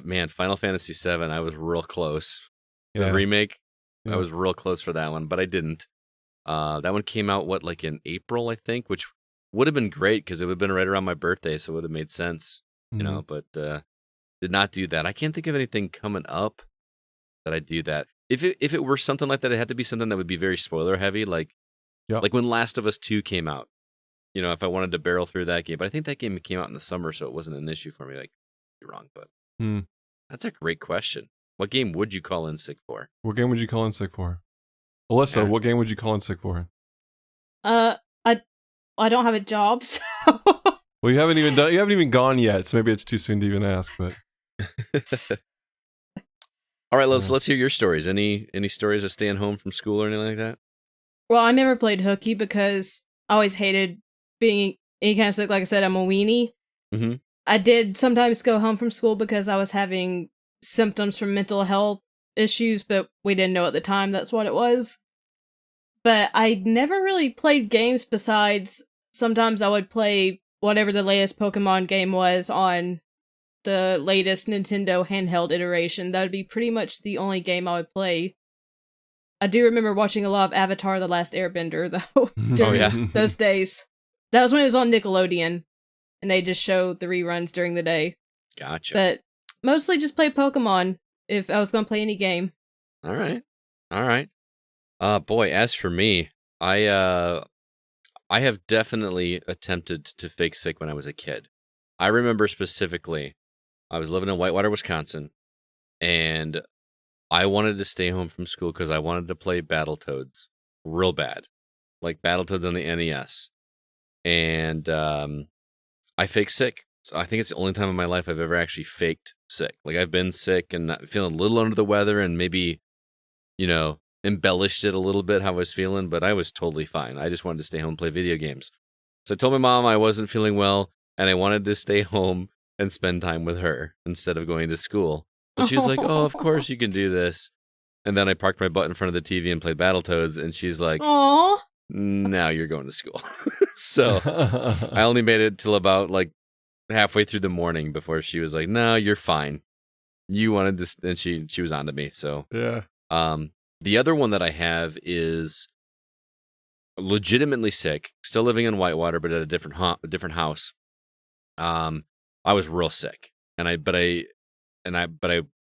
man, Final Fantasy VII, I was real close. Yeah. The remake, Yeah. I was real close for that one, but I didn't. That one came out in April, I think, which would have been great because it would have been right around my birthday, so it would have made sense, but did not do that. I can't think of anything coming up that I do that. If it were something like that, it had to be something that would be very spoiler heavy, like when Last of Us 2 came out. If I wanted to barrel through that game, but I think that game came out in the summer, so it wasn't an issue for me. Like, you're wrong, but that's a great question. What game would you call in sick for? What game would you call in sick for? Alyssa, what game would you call in sick for? I don't have a job, so... Well, you haven't even gone yet, so maybe it's too soon to even ask, but... All right, let's hear your stories. Any stories of staying home from school or anything like that? Well, I never played hooky because I always hated being any kind of sick. Like I said, I'm a weenie. Mm-hmm. I did sometimes go home from school because I was having symptoms from mental health issues, but we didn't know at the time that's what it was. But I never really played games besides sometimes I would play whatever the latest Pokemon game was on the latest Nintendo handheld iteration. That would be pretty much the only game I would play. I do remember watching a lot of Avatar: The Last Airbender, though, during those days. That was when it was on Nickelodeon, and they just showed the reruns during the day. Gotcha. But mostly just play Pokemon if I was going to play any game. All right. Boy, as for me, I have definitely attempted to fake sick when I was a kid. I remember specifically, I was living in Whitewater, Wisconsin, and I wanted to stay home from school because I wanted to play Battletoads real bad, like Battletoads on the NES. And I faked sick. So I think it's the only time in my life I've ever actually faked sick. Like I've been sick and feeling a little under the weather and maybe, embellished it a little bit how I was feeling, but I was totally fine. I just wanted to stay home and play video games. So I told my mom I wasn't feeling well and I wanted to stay home and spend time with her instead of going to school. But she was like, "Oh, of course you can do this." And then I parked my butt in front of the TV and played Battletoads, and she's like, Aww. "Now you're going to school." So I only made it till about like halfway through the morning before she was like, "No, you're fine. You wanted to," and she was on to me. So yeah. The other one that I have is legitimately sick, still living in Whitewater, but at a different house. I was real sick, but I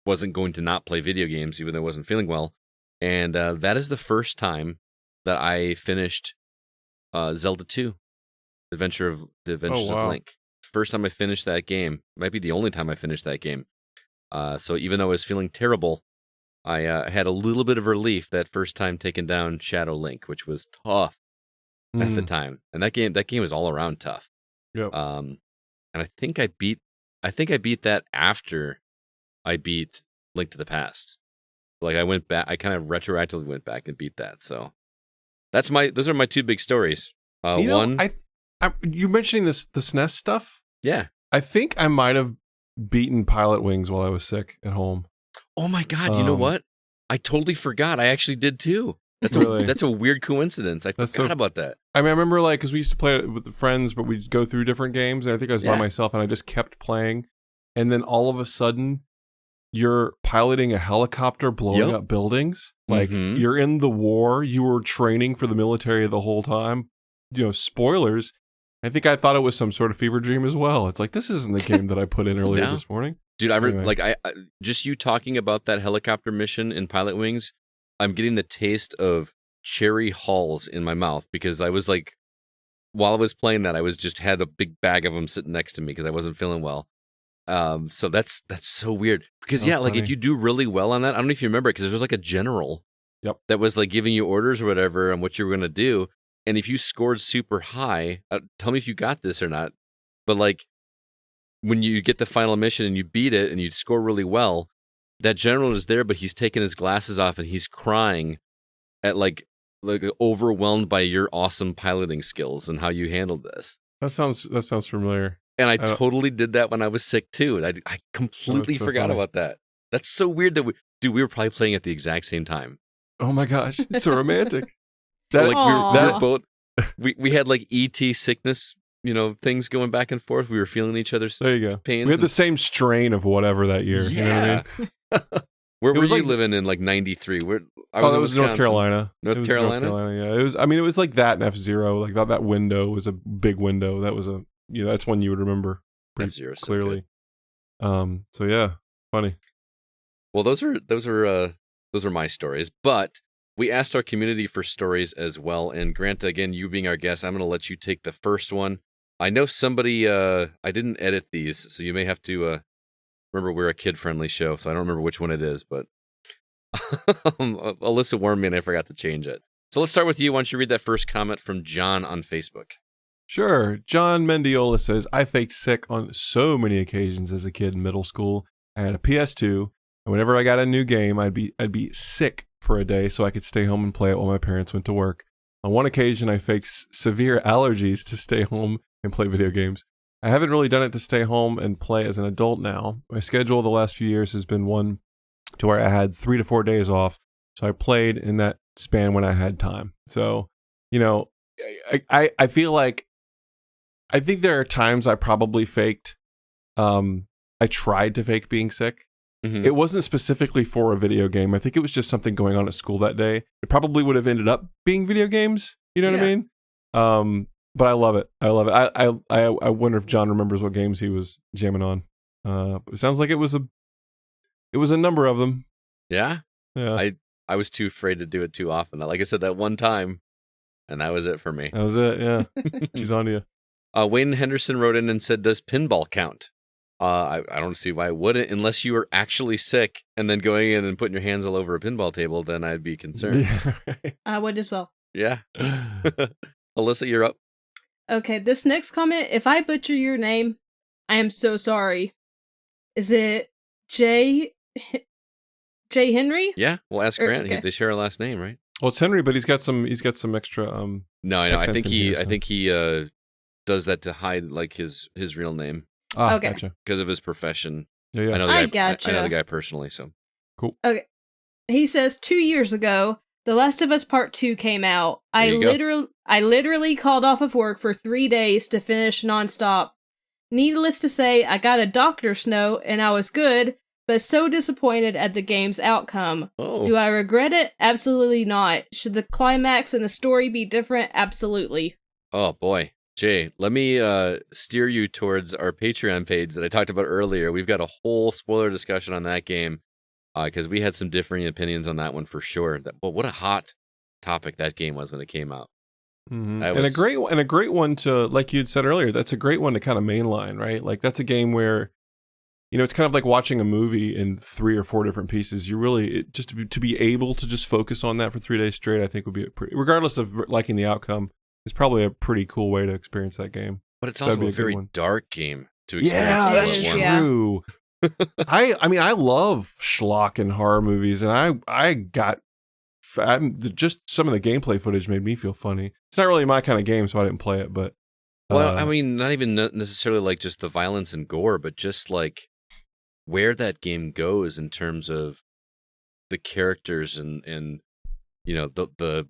wasn't going to not play video games even though I wasn't feeling well, and that is the first time that I finished Zelda 2, The Adventures of Link. First time I finished that game. Might be the only time I finished that game. So even though I was feeling terrible, I had a little bit of relief that first time taking down Shadow Link, which was tough at the time. And that game was all around tough. Yep. And I think I beat that after I beat Link to the Past. Like I went back, I kind of retroactively went back and beat that. So those are my two big stories. One, you mentioning the SNES stuff? Yeah. I think I might have beaten Pilot Wings while I was sick at home. Oh my God! You know what? I totally forgot. I actually did too. That's a weird coincidence. I forgot about that. I mean, I remember because we used to play it with the friends, but we'd go through different games, and I think I was by myself, and I just kept playing, and then all of a sudden, you're piloting a helicopter blowing up buildings. Like you're in the war. You were training for the military the whole time. Spoilers. I think I thought it was some sort of fever dream as well. It's like, this isn't the game that I put in earlier this morning. Dude, I just you talking about that helicopter mission in Pilot Wings, I'm getting the taste of cherry halls in my mouth because I was like, while I was playing that, I was just had a big bag of them sitting next to me because I wasn't feeling well. So that's so weird because like if you do really well on that, I don't know if you remember it because there was like a general that was like giving you orders or whatever on what you were going to do. And if you scored super high, tell me if you got this or not, but like when you get the final mission and you beat it and you score really well, that general is there, but he's taking his glasses off and he's crying at like overwhelmed by your awesome piloting skills and how you handled this. That sounds familiar. And I totally did that when I was sick too. And I completely forgot about that. That's so weird that we were probably playing at the exact same time. Oh my gosh, it's so romantic. We had like ET sickness, things going back and forth. We were feeling each other's pains. We had the same strain of whatever that year. Yeah. You know what I mean? Where were you living in like 93? I was in North Carolina. North Carolina, yeah. It was like that in F-Zero. Like that window was a big window. That was that's one you would remember pretty F-Zero clearly. So yeah, funny. Well, those are my stories, but we asked our community for stories as well. And Grant, again, you being our guest, I'm going to let you take the first one. I know somebody, I didn't edit these, so you may have to, remember we're a kid-friendly show, so I don't remember which one it is, but Alyssa warned me and I forgot to change it. So let's start with you. Why don't you read that first comment from John on Facebook? Sure. John Mendiola says, I faked sick on so many occasions as a kid in middle school. I had a PS2, and whenever I got a new game, I'd be sick for a day so I could stay home and play it while my parents went to work. On one occasion, I faked severe allergies to stay home and play video games. I haven't really done it to stay home and play as an adult now. My schedule the last few years has been one to where I had 3 to 4 days off, so I played in that span when I had time. So, I feel like I think there are times I probably faked. I tried to fake being sick. Mm-hmm. It wasn't specifically for a video game. I think it was just something going on at school that day. It probably would have ended up being video games. You know what I mean? But I love it. I wonder if John remembers what games he was jamming on. It sounds like it was a number of them. Yeah. Yeah. I was too afraid to do it too often. Like I said, that one time, and that was it for me. That was it. Yeah. She's on to you. Wayne Henderson wrote in and said, "Does pinball count?" I don't see why I wouldn't, unless you were actually sick and then going in and putting your hands all over a pinball table. Then I'd be concerned. Yeah, right. I would as well. Yeah. Alyssa, you're up. Okay, this next comment, if I butcher your name, I am so sorry. Is it J Henry? Yeah, we'll ask Grant. Okay. They share a last name, right? Well, it's Henry, but he's got some extra. No, I know. I accents think in he here, so. I think he does that to hide like his real name Okay. Gotcha. because of his profession. Yeah. I know the I guy. gotcha. I know the guy personally. So Cool. Okay. He says 2 years ago, The Last of Us Part 2 came out. I literally called off of work for 3 days to finish nonstop. Needless to say, I got a doctor's note and I was good, but so disappointed at the game's outcome. Oh. Do I regret it? Absolutely not. Should the climax and the story be different? Absolutely. Oh boy, Jay, let me steer you towards our Patreon page that I talked about earlier. We've got a whole spoiler discussion on that game because we had some differing opinions on that one for sure. But what a hot topic that game was when it came out. Mm-hmm. And a great one to, like you'd said earlier, that's a great one to kind of mainline, right? Like that's a game where, it's kind of like watching a movie in 3 or 4 different pieces. You really just to be able to just focus on that for 3 days straight, I think would be regardless of liking the outcome, is probably a pretty cool way to experience that game. But it's also a very dark game to experience. Yeah, all that's at once. true. I mean, I love schlock and horror movies, and just some of the gameplay footage made me feel funny. It's not really my kind of game, so I didn't play it. But well, I mean, not even necessarily like just the violence and gore, but just like where that game goes in terms of the characters and the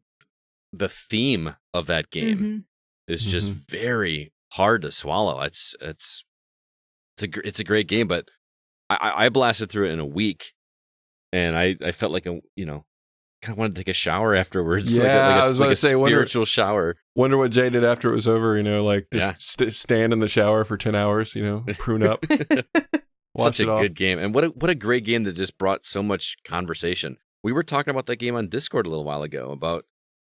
theme of that game is just very hard to swallow. It's a great game, but I blasted through it in a week, and I felt like kind of wanted to take a shower afterwards. Yeah, I was about to say, spiritual shower. Wonder what Jay did after it was over. Stand in the shower for 10 hours. Prune up. Such a good game, and what a great game that just brought so much conversation. We were talking about that game on Discord a little while ago about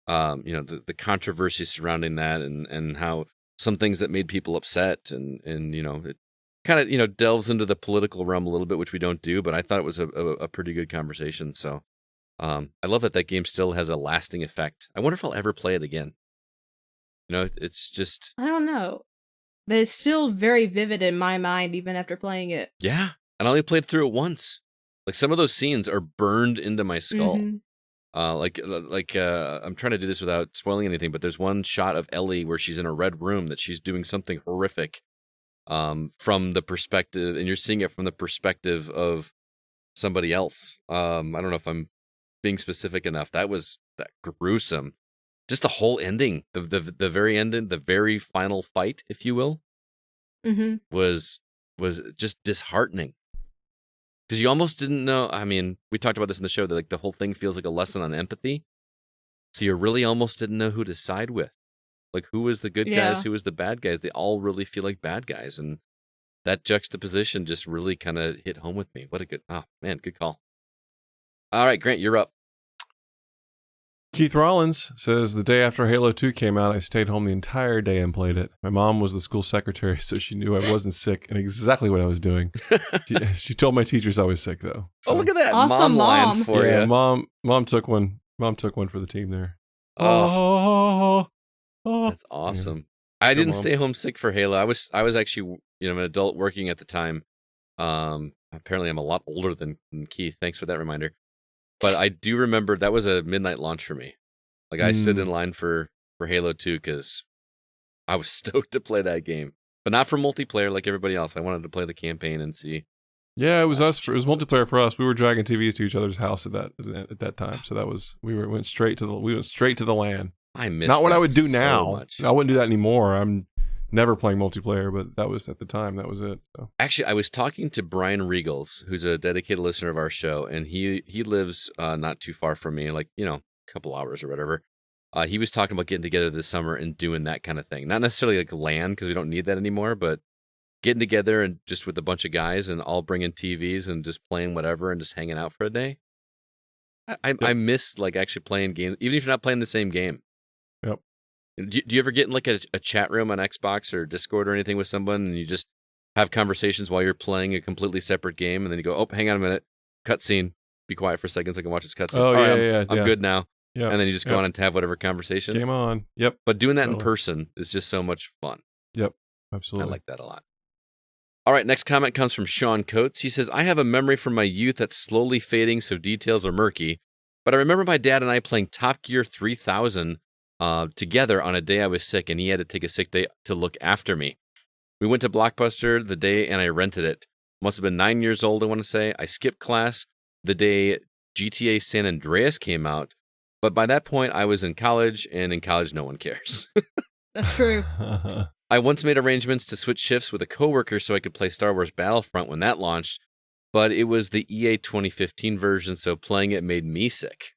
the controversy surrounding that and how some things that made people upset and it kind of delves into the political realm a little bit, which we don't do, but I thought it was a pretty good conversation. So I love that game still has a lasting effect. I wonder if I'll ever play it again. It's just, I don't know, but it's still very vivid in my mind even after playing it. Yeah, and I only played through it once. Like some of those scenes are burned into my skull. I'm trying to do this without spoiling anything, but there's one shot of Ellie where she's in a red room that she's doing something horrific from the perspective, and you're seeing it from the perspective of somebody else. I don't know if I'm being specific enough. That was that gruesome. Just the whole ending, the very ending, the very final fight, if you will, was just disheartening. Because you almost didn't know. I mean, we talked about this in the show that like the whole thing feels like a lesson on empathy. So you really almost didn't know who to side with. Like who was the good guys, who was the bad guys. They all really feel like bad guys, and that juxtaposition just really kind of hit home with me. What a good good call. All right, Grant, you're up. Keith Rollins says, the day after Halo 2 came out, I stayed home the entire day and played it. My mom was the school secretary, so she knew I wasn't sick and exactly what I was doing. She told my teachers I was sick, though. So. Oh, look at that awesome, mom line for you. Mom took one. Mom took one for the team there. Oh, that's awesome. Yeah. I didn't stay home sick for Halo. I was actually an adult working at the time. Apparently, I'm a lot older than Keith. Thanks for that reminder. But I do remember that was a midnight launch for me. Like I stood in line for Halo 2 because I was stoked to play that game, but not for multiplayer like everybody else. I wanted to play the campaign and see. Yeah, it was us. It was multiplayer for us. We were dragging TVs to each other's house at that time. So that was we went straight to the LAN. I missed not what that I would do so now. much. I wouldn't do that anymore. I'm never playing multiplayer, but that was at the time. That was it. So. Actually, I was talking to Brian Regals, who's a dedicated listener of our show, and he lives not too far from me, like a couple hours or whatever. He was talking about getting together this summer and doing that kind of thing. Not necessarily like LAN because we don't need that anymore, but getting together and just with a bunch of guys and all bringing TVs and just playing whatever and just hanging out for a day. I miss like actually playing games, even if you're not playing the same game. Yep. Do you ever get in like a chat room on Xbox or Discord or anything with someone and you just have conversations while you're playing a completely separate game, and then you go, oh, hang on a minute, cutscene. Be quiet for a second so I can watch this cutscene. Oh, All yeah, right, I'm good now. Yeah. And then you just go on and have whatever conversation. Game on. Yep. But doing that in person is just so much fun. Yep. Absolutely. I like that a lot. All right, next comment comes from Sean Coates. He says, I have a memory from my youth that's slowly fading, so details are murky. But I remember my dad and I playing Top Gear 3000 together on a day I was sick, and he had to take a sick day to look after me. We went to Blockbuster the day, and I rented it. Must have been 9 years old, I want to say. I skipped class the day GTA San Andreas came out. But by that point, I was in college, and in college, no one cares. That's true. I once made arrangements to switch shifts with a coworker so I could play Star Wars Battlefront when that launched, but it was the EA 2015 version, so playing it made me sick.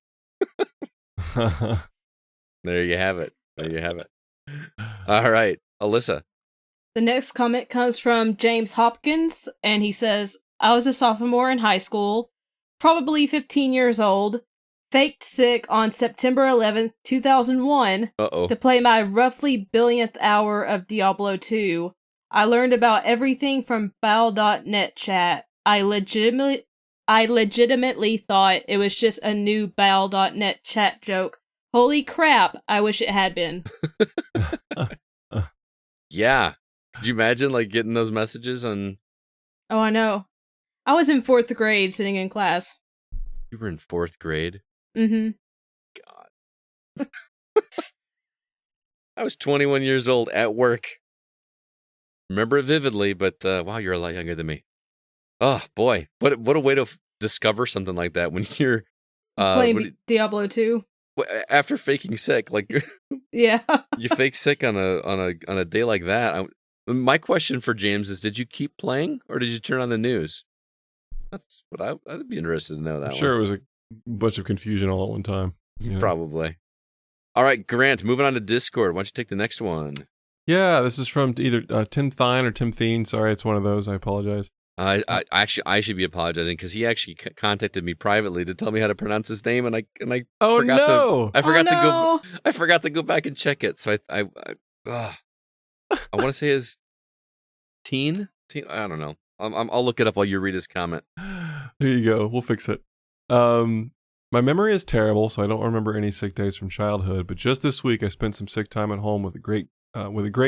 There you have it. There you have it. All right, Alyssa. The next comment comes from James Hopkins, and he says, I was a sophomore in high school, probably 15 years old, faked sick on September 11th, 2001, to play my roughly billionth hour of Diablo 2. I learned about everything from Battle.net chat. I legitimately thought it was just a new Battle.net chat joke. Holy crap, I wish it had been. Yeah. Could you imagine getting those messages on... Oh, I know. I was in 4th grade sitting in class. You were in 4th grade? Mm-hmm. God. I was 21 years old at work. Remember it vividly, but wow, you're a lot younger than me. Oh, boy. What a way to discover something like that when you're... playing Diablo 2. After faking sick, yeah, you fake sick on a day like that. My question for James is: did you keep playing, or did you turn on the news? That's what I'd be interested to know. That I'm sure it was a bunch of confusion all at one time. Probably. All right, Grant. Moving on to Discord. Why don't you take the next one? Yeah, this is from either Tim Thine or Tim Thien. Sorry, it's one of those. I apologize. I should be apologizing because he actually contacted me privately to tell me how to pronounce his name, and I forgot to go back and check it. So I want to say his teen. I don't know. I'll look it up while you read his comment. There you go. We'll fix it. My memory is terrible, so I don't remember any sick days from childhood. But just this week, I spent some sick time at home with a great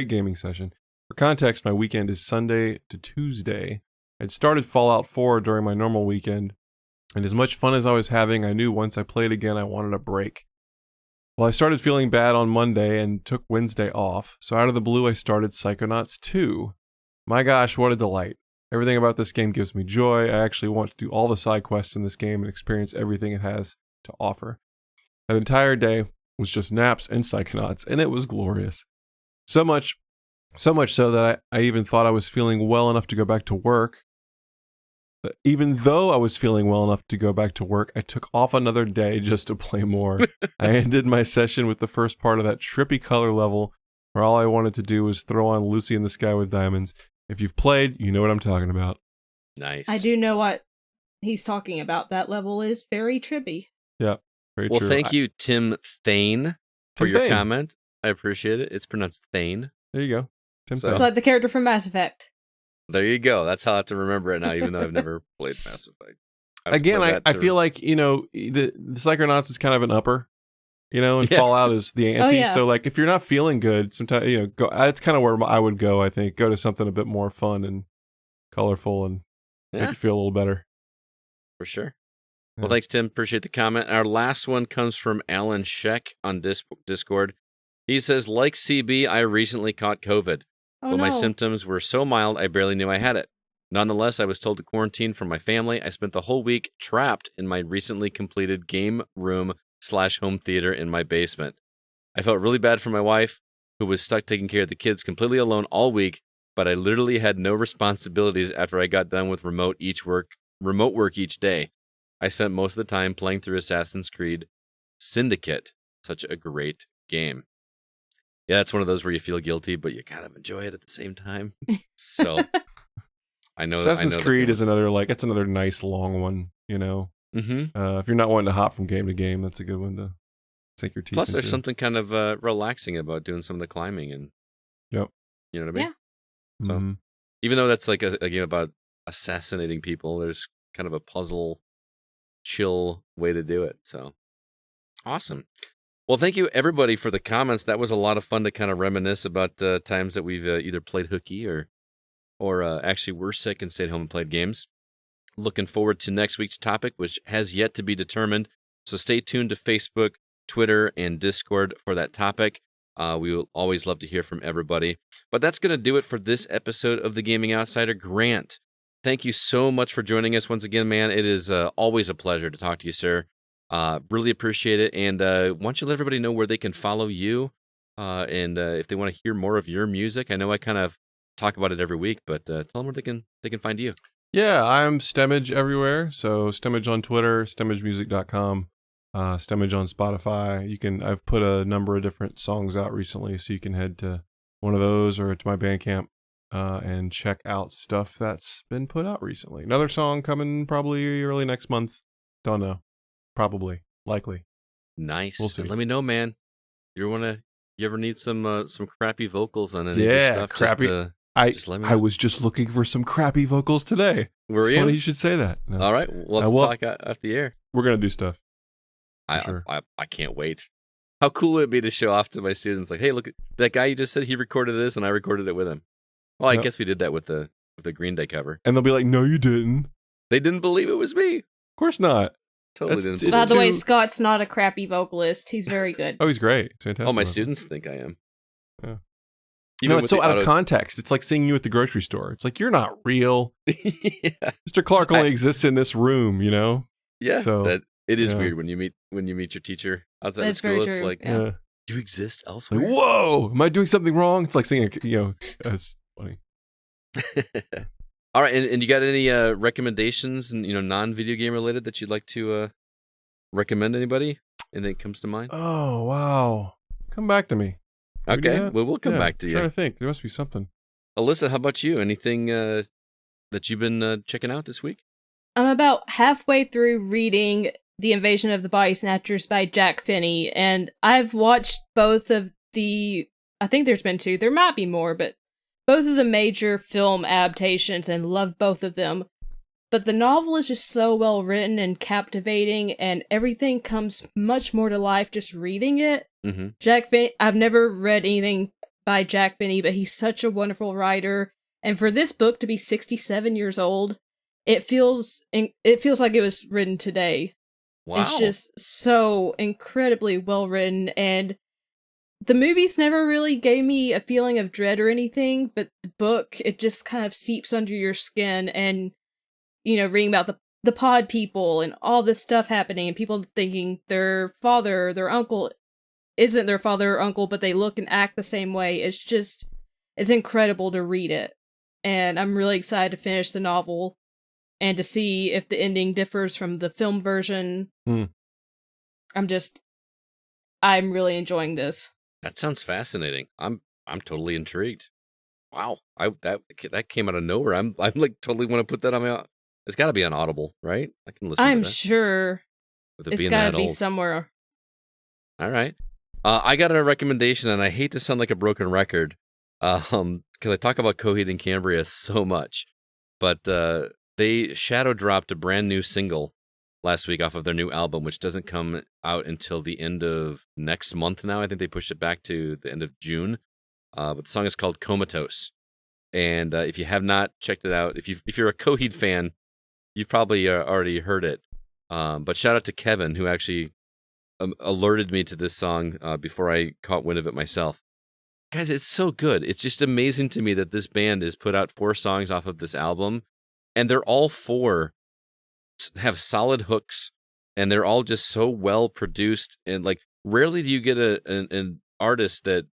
gaming session. For context, my weekend is Sunday to Tuesday. I'd started Fallout 4 during my normal weekend, and as much fun as I was having, I knew once I played again I wanted a break. Well, I started feeling bad on Monday and took Wednesday off, so out of the blue I started Psychonauts 2. My gosh, what a delight. Everything about this game gives me joy. I actually want to do all the side quests in this game and experience everything it has to offer. That entire day was just naps and Psychonauts, and it was glorious. So much so that I even thought I was feeling well enough to go back to work. Even though I was feeling well enough to go back to work, I took off another day just to play more. I ended my session with the first part of that trippy color level where all I wanted to do was throw on Lucy in the Sky with Diamonds. If you've played, you know what I'm talking about. Nice. I do know what he's talking about. That level is very trippy. Yeah, very true. Well, thank you, Tim Thane, for your comment. I appreciate it. It's pronounced Thane. There you go. It's like the character from Mass Effect. There you go. That's how I have to remember it now, even though I've never played Mass Effect. Again, I feel like, the Psychonauts is kind of an upper, and Fallout is the ante. So, if you're not feeling good, sometimes, go. That's kind of where I would go, I think. Go to something a bit more fun and colorful and make you feel a little better. For sure. Yeah. Well, thanks, Tim. Appreciate the comment. Our last one comes from Alan Sheck on Discord. He says, like CB, I recently caught COVID. But my symptoms were so mild, I barely knew I had it. Nonetheless, I was told to quarantine from my family. I spent the whole week trapped in my recently completed game room / home theater in my basement. I felt really bad for my wife, who was stuck taking care of the kids completely alone all week, but I literally had no responsibilities after I got done with remote work each day. I spent most of the time playing through Assassin's Creed Syndicate. Such a great game. Yeah, it's one of those where you feel guilty, but you kind of enjoy it at the same time. So, I know Assassin's Creed is another it's another nice long one. Mm-hmm. If you're not wanting to hop from game to game, that's a good one to sink your teeth Plus, into. there's something kind of relaxing about doing some of the climbing and. Yep. You know what I mean? Yeah. So, Even though that's like a game about assassinating people, there's kind of a puzzle, chill way to do it. So awesome. Well, thank you everybody for the comments. That was a lot of fun to kind of reminisce about times that we've either played hooky or actually were sick and stayed home and played games. Looking forward to next week's topic, which has yet to be determined. So stay tuned to Facebook, Twitter, and Discord for that topic. We will always love to hear from everybody. But that's going to do it for this episode of The Gaming Outsider. Grant, thank you so much for joining us once again, man. It is always a pleasure to talk to you, sir. Really appreciate it. And why don't you let everybody know where they can follow you and if they want to hear more of your music. I know I kind of talk about it every week, but tell them where they can find you. Yeah, I'm Stemmage everywhere. So Stemmage on Twitter, stemmagemusic.com, Stemmage on Spotify. I've put a number of different songs out recently, so you can head to one of those or to my Bandcamp and check out stuff that's been put out recently. Another song coming probably early next month. Don't know. Probably. Likely. Nice. We'll see. Let me know, man. You ever need some crappy vocals on any of your stuff? Crappy. Just let me know. I was just looking for some crappy vocals today. Were you? Funny you should say that. No. All right. Well, let's talk off the air. We're going to do stuff. I can't wait. How cool would it be to show off to my students, like, hey, look, that guy you just said he recorded this and I recorded it with him. Well, I guess we did that with the Green Day cover. And they'll be like, no, you didn't. They didn't believe it was me. Of course not. Totally didn't believe By it. the way, Scott's not a crappy vocalist. He's very good. Oh, he's great. It's fantastic. Oh, my students think I am. Yeah. Even it's so out of context. It's like seeing you at the grocery store. It's like, you're not real. Yeah. Mr. Clark only exists in this room, you know? Yeah. So, it is weird when you meet your teacher outside of That's school. very It's true. like, Yeah. you exist Like, elsewhere. whoa, am I doing something wrong? It's like seeing it's funny. All right, and you got any recommendations and non-video game related that you'd like to recommend anybody? Anything that comes to mind? Oh, wow. Come back to me. Can we do Okay, that? well, we'll come back to I'm you. trying to think. There must be something. Alyssa, how about you? Anything that you've been checking out this week? I'm about halfway through reading The Invasion of the Body Snatchers by Jack Finney, and I've watched both of I think there's been 2, there might be more, but both of the major film adaptations and loved both of them. But the novel is just so well written and captivating, and everything comes much more to life just reading it. Mm-hmm. Jack Finney, I've never read anything by Jack Finney, but he's such a wonderful writer. And for this book to be 67 years old, it feels like it was written today. Wow. It's just so incredibly well written, and the movies never really gave me a feeling of dread or anything, but the book, it just kind of seeps under your skin, and reading about the pod people and all this stuff happening, and people thinking their father, their uncle isn't their father or uncle, but they look and act the same way. It's incredible to read it. And I'm really excited to finish the novel and to see if the ending differs from the film version. I'm really enjoying this. That sounds fascinating. I'm totally intrigued. Wow, that came out of nowhere. I'm like totally want to put that on my. It's got to be on Audible, right? I can listen. I'm to that. sure With it it's being got that to be old. somewhere. All right. I got a recommendation, and I hate to sound like a broken record, because I talk about Coheed and Cambria so much, but they shadow dropped a brand new single last week off of their new album, which doesn't come out until the end of next month now. I think they pushed it back to the end of June. But the song is called Comatose, and if you have not checked it out, if you're a Coheed fan, you've probably already heard it. But shout out to Kevin, who actually alerted me to this song before I caught wind of it myself. Guys, it's so good. It's just amazing to me that this band has put out 4 songs off of this album, and they're all 4 have solid hooks, and they're all just so well produced. And like, rarely do you get an artist that,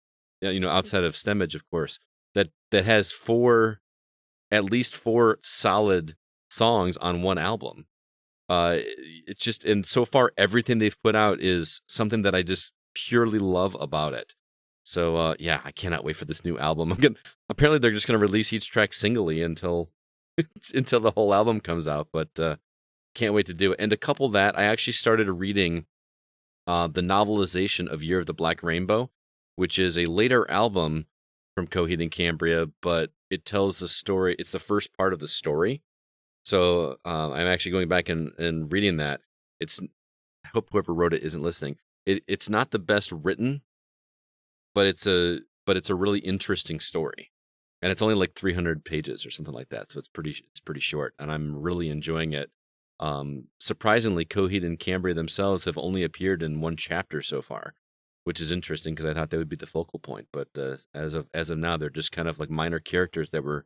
outside of Stemmage, of course, that has at least 4 solid songs on one album. It's just, and so far everything they've put out is something that I just purely love about it. So yeah, I cannot wait for this new album. Apparently they're just going to release each track singly until the whole album comes out, but can't wait to do it. And to couple that, I actually started reading the novelization of Year of the Black Rainbow, which is a later album from Coheed and Cambria, but it tells the story. It's the first part of the story. So I'm actually going back and reading that. I hope whoever wrote it isn't listening. It's not the best written, but it's a really interesting story, and it's only like 300 pages or something like that. So it's pretty short, and I'm really enjoying it. Surprisingly, Coheed and Cambria themselves have only appeared in one chapter so far, which is interesting because I thought they would be the focal point. But as of now, they're just kind of like minor characters that were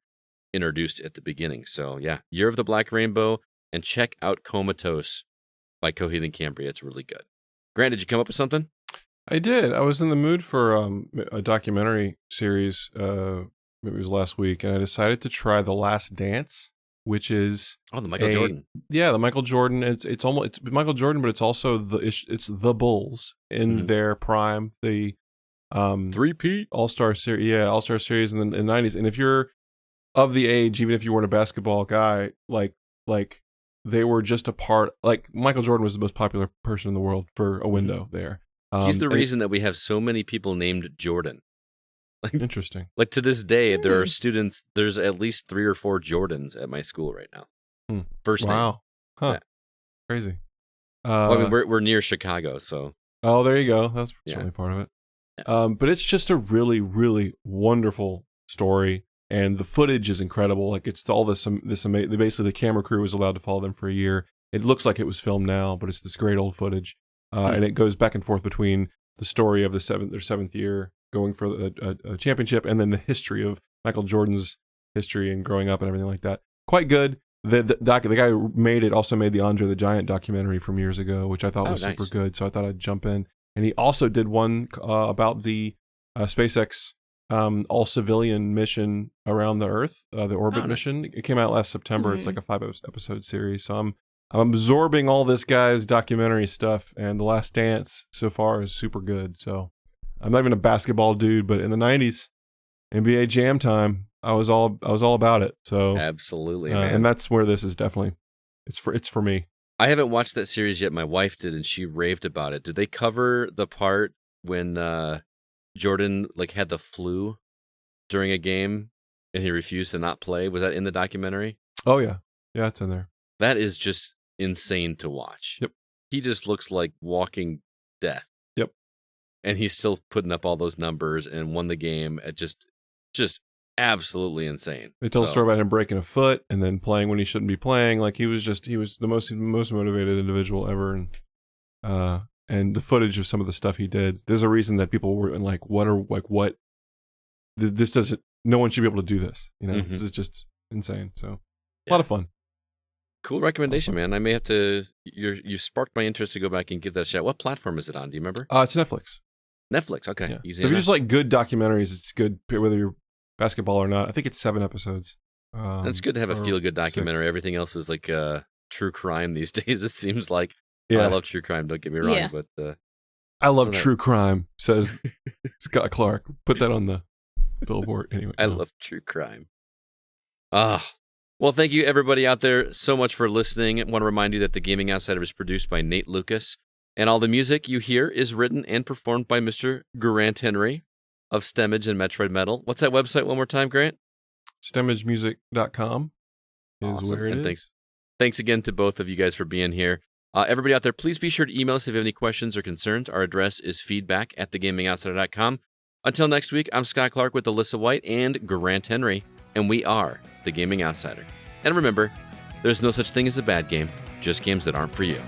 introduced at the beginning. So yeah, Year of the Black Rainbow, and check out Comatose by Coheed and Cambria. It's really good. Grant, did you come up with something? I did. I was in the mood for a documentary series. Maybe it was last week, and I decided to try The Last Dance, which is the Michael Jordan. Yeah, the Michael Jordan. It's Michael Jordan, but it's also the Bulls in their prime. The three-peat All-Star series. Yeah, All-Star series in the 90s. And if you're of the age, even if you weren't a basketball guy, like they were just a part. Like Michael Jordan was the most popular person in the world for a window there. He's the reason that we have so many people named Jordan. Like, interesting. Like to this day, there are students. There's at least 3 or 4 Jordans at my school right now. First name. Wow. Huh. Yeah. Crazy. Well, I mean, we're near Chicago, so. Oh, there you go. That's certainly part of it. Yeah. But it's just a really, really wonderful story, and the footage is incredible. Like it's all this amazing. Basically, the camera crew was allowed to follow them for a year. It looks like it was filmed now, but it's this great old footage, and it goes back and forth between the story of their seventh year going for a championship, and then the history of Michael Jordan's history and growing up and everything like that. Quite good. The guy who made it also made the Andre the Giant documentary from years ago, which I thought was super good. So I thought I'd jump in. And he also did one about the SpaceX all-civilian mission around the Earth, the orbit mission. It came out last September. It's like a 5-episode series. So I'm absorbing all this guy's documentary stuff, and The Last Dance so far is super good. So I'm not even a basketball dude, but in the 90s, NBA Jam time, I was all about it. So absolutely, man. And that's where this is definitely it's for me. I haven't watched that series yet. My wife did, and she raved about it. Did they cover the part when Jordan had the flu during a game and he refused to not play? Was that in the documentary? Oh yeah, it's in there. That is just insane to watch. Yep. He just looks like walking death. Yep. And he's still putting up all those numbers and won the game at just absolutely insane. They tell a story about him breaking a foot and then playing when he shouldn't be playing. Like he was the most motivated individual ever, and the footage of some of the stuff he did. There's a reason that people were like, what? This doesn't. No one should be able to do this. This is just insane. So a lot of fun. Cool recommendation, man. I may have to. You sparked my interest to go back and give that a shot. What platform is it on? Do you remember? It's Netflix. Netflix. Okay. Yeah. Easy so if you just like good documentaries, it's good whether you're basketball or not. I think it's 7 episodes. It's good to have a feel-good documentary. 6. Everything else is like true crime these days. It seems like. Yeah. I love true crime. Don't get me wrong, but I love true crime. Says Scott Clark. Put that on the billboard. Anyway, I love true crime. Well, thank you everybody out there so much for listening. I want to remind you that The Gaming Outsider is produced by Nate Lucas, and all the music you hear is written and performed by Mr. Grant Henry of Stemmage and Metroid Metal. What's that website one more time, Grant? StemmageMusic.com is where it is. Thanks again to both of you guys for being here. Everybody out there, please be sure to email us if you have any questions or concerns. Our address is feedback@thegamingoutsider.com. Until next week, I'm Scott Clark with Alyssa White and Grant Henry, and we are The Gaming Outsider. And remember, there's no such thing as a bad game, just games that aren't for you.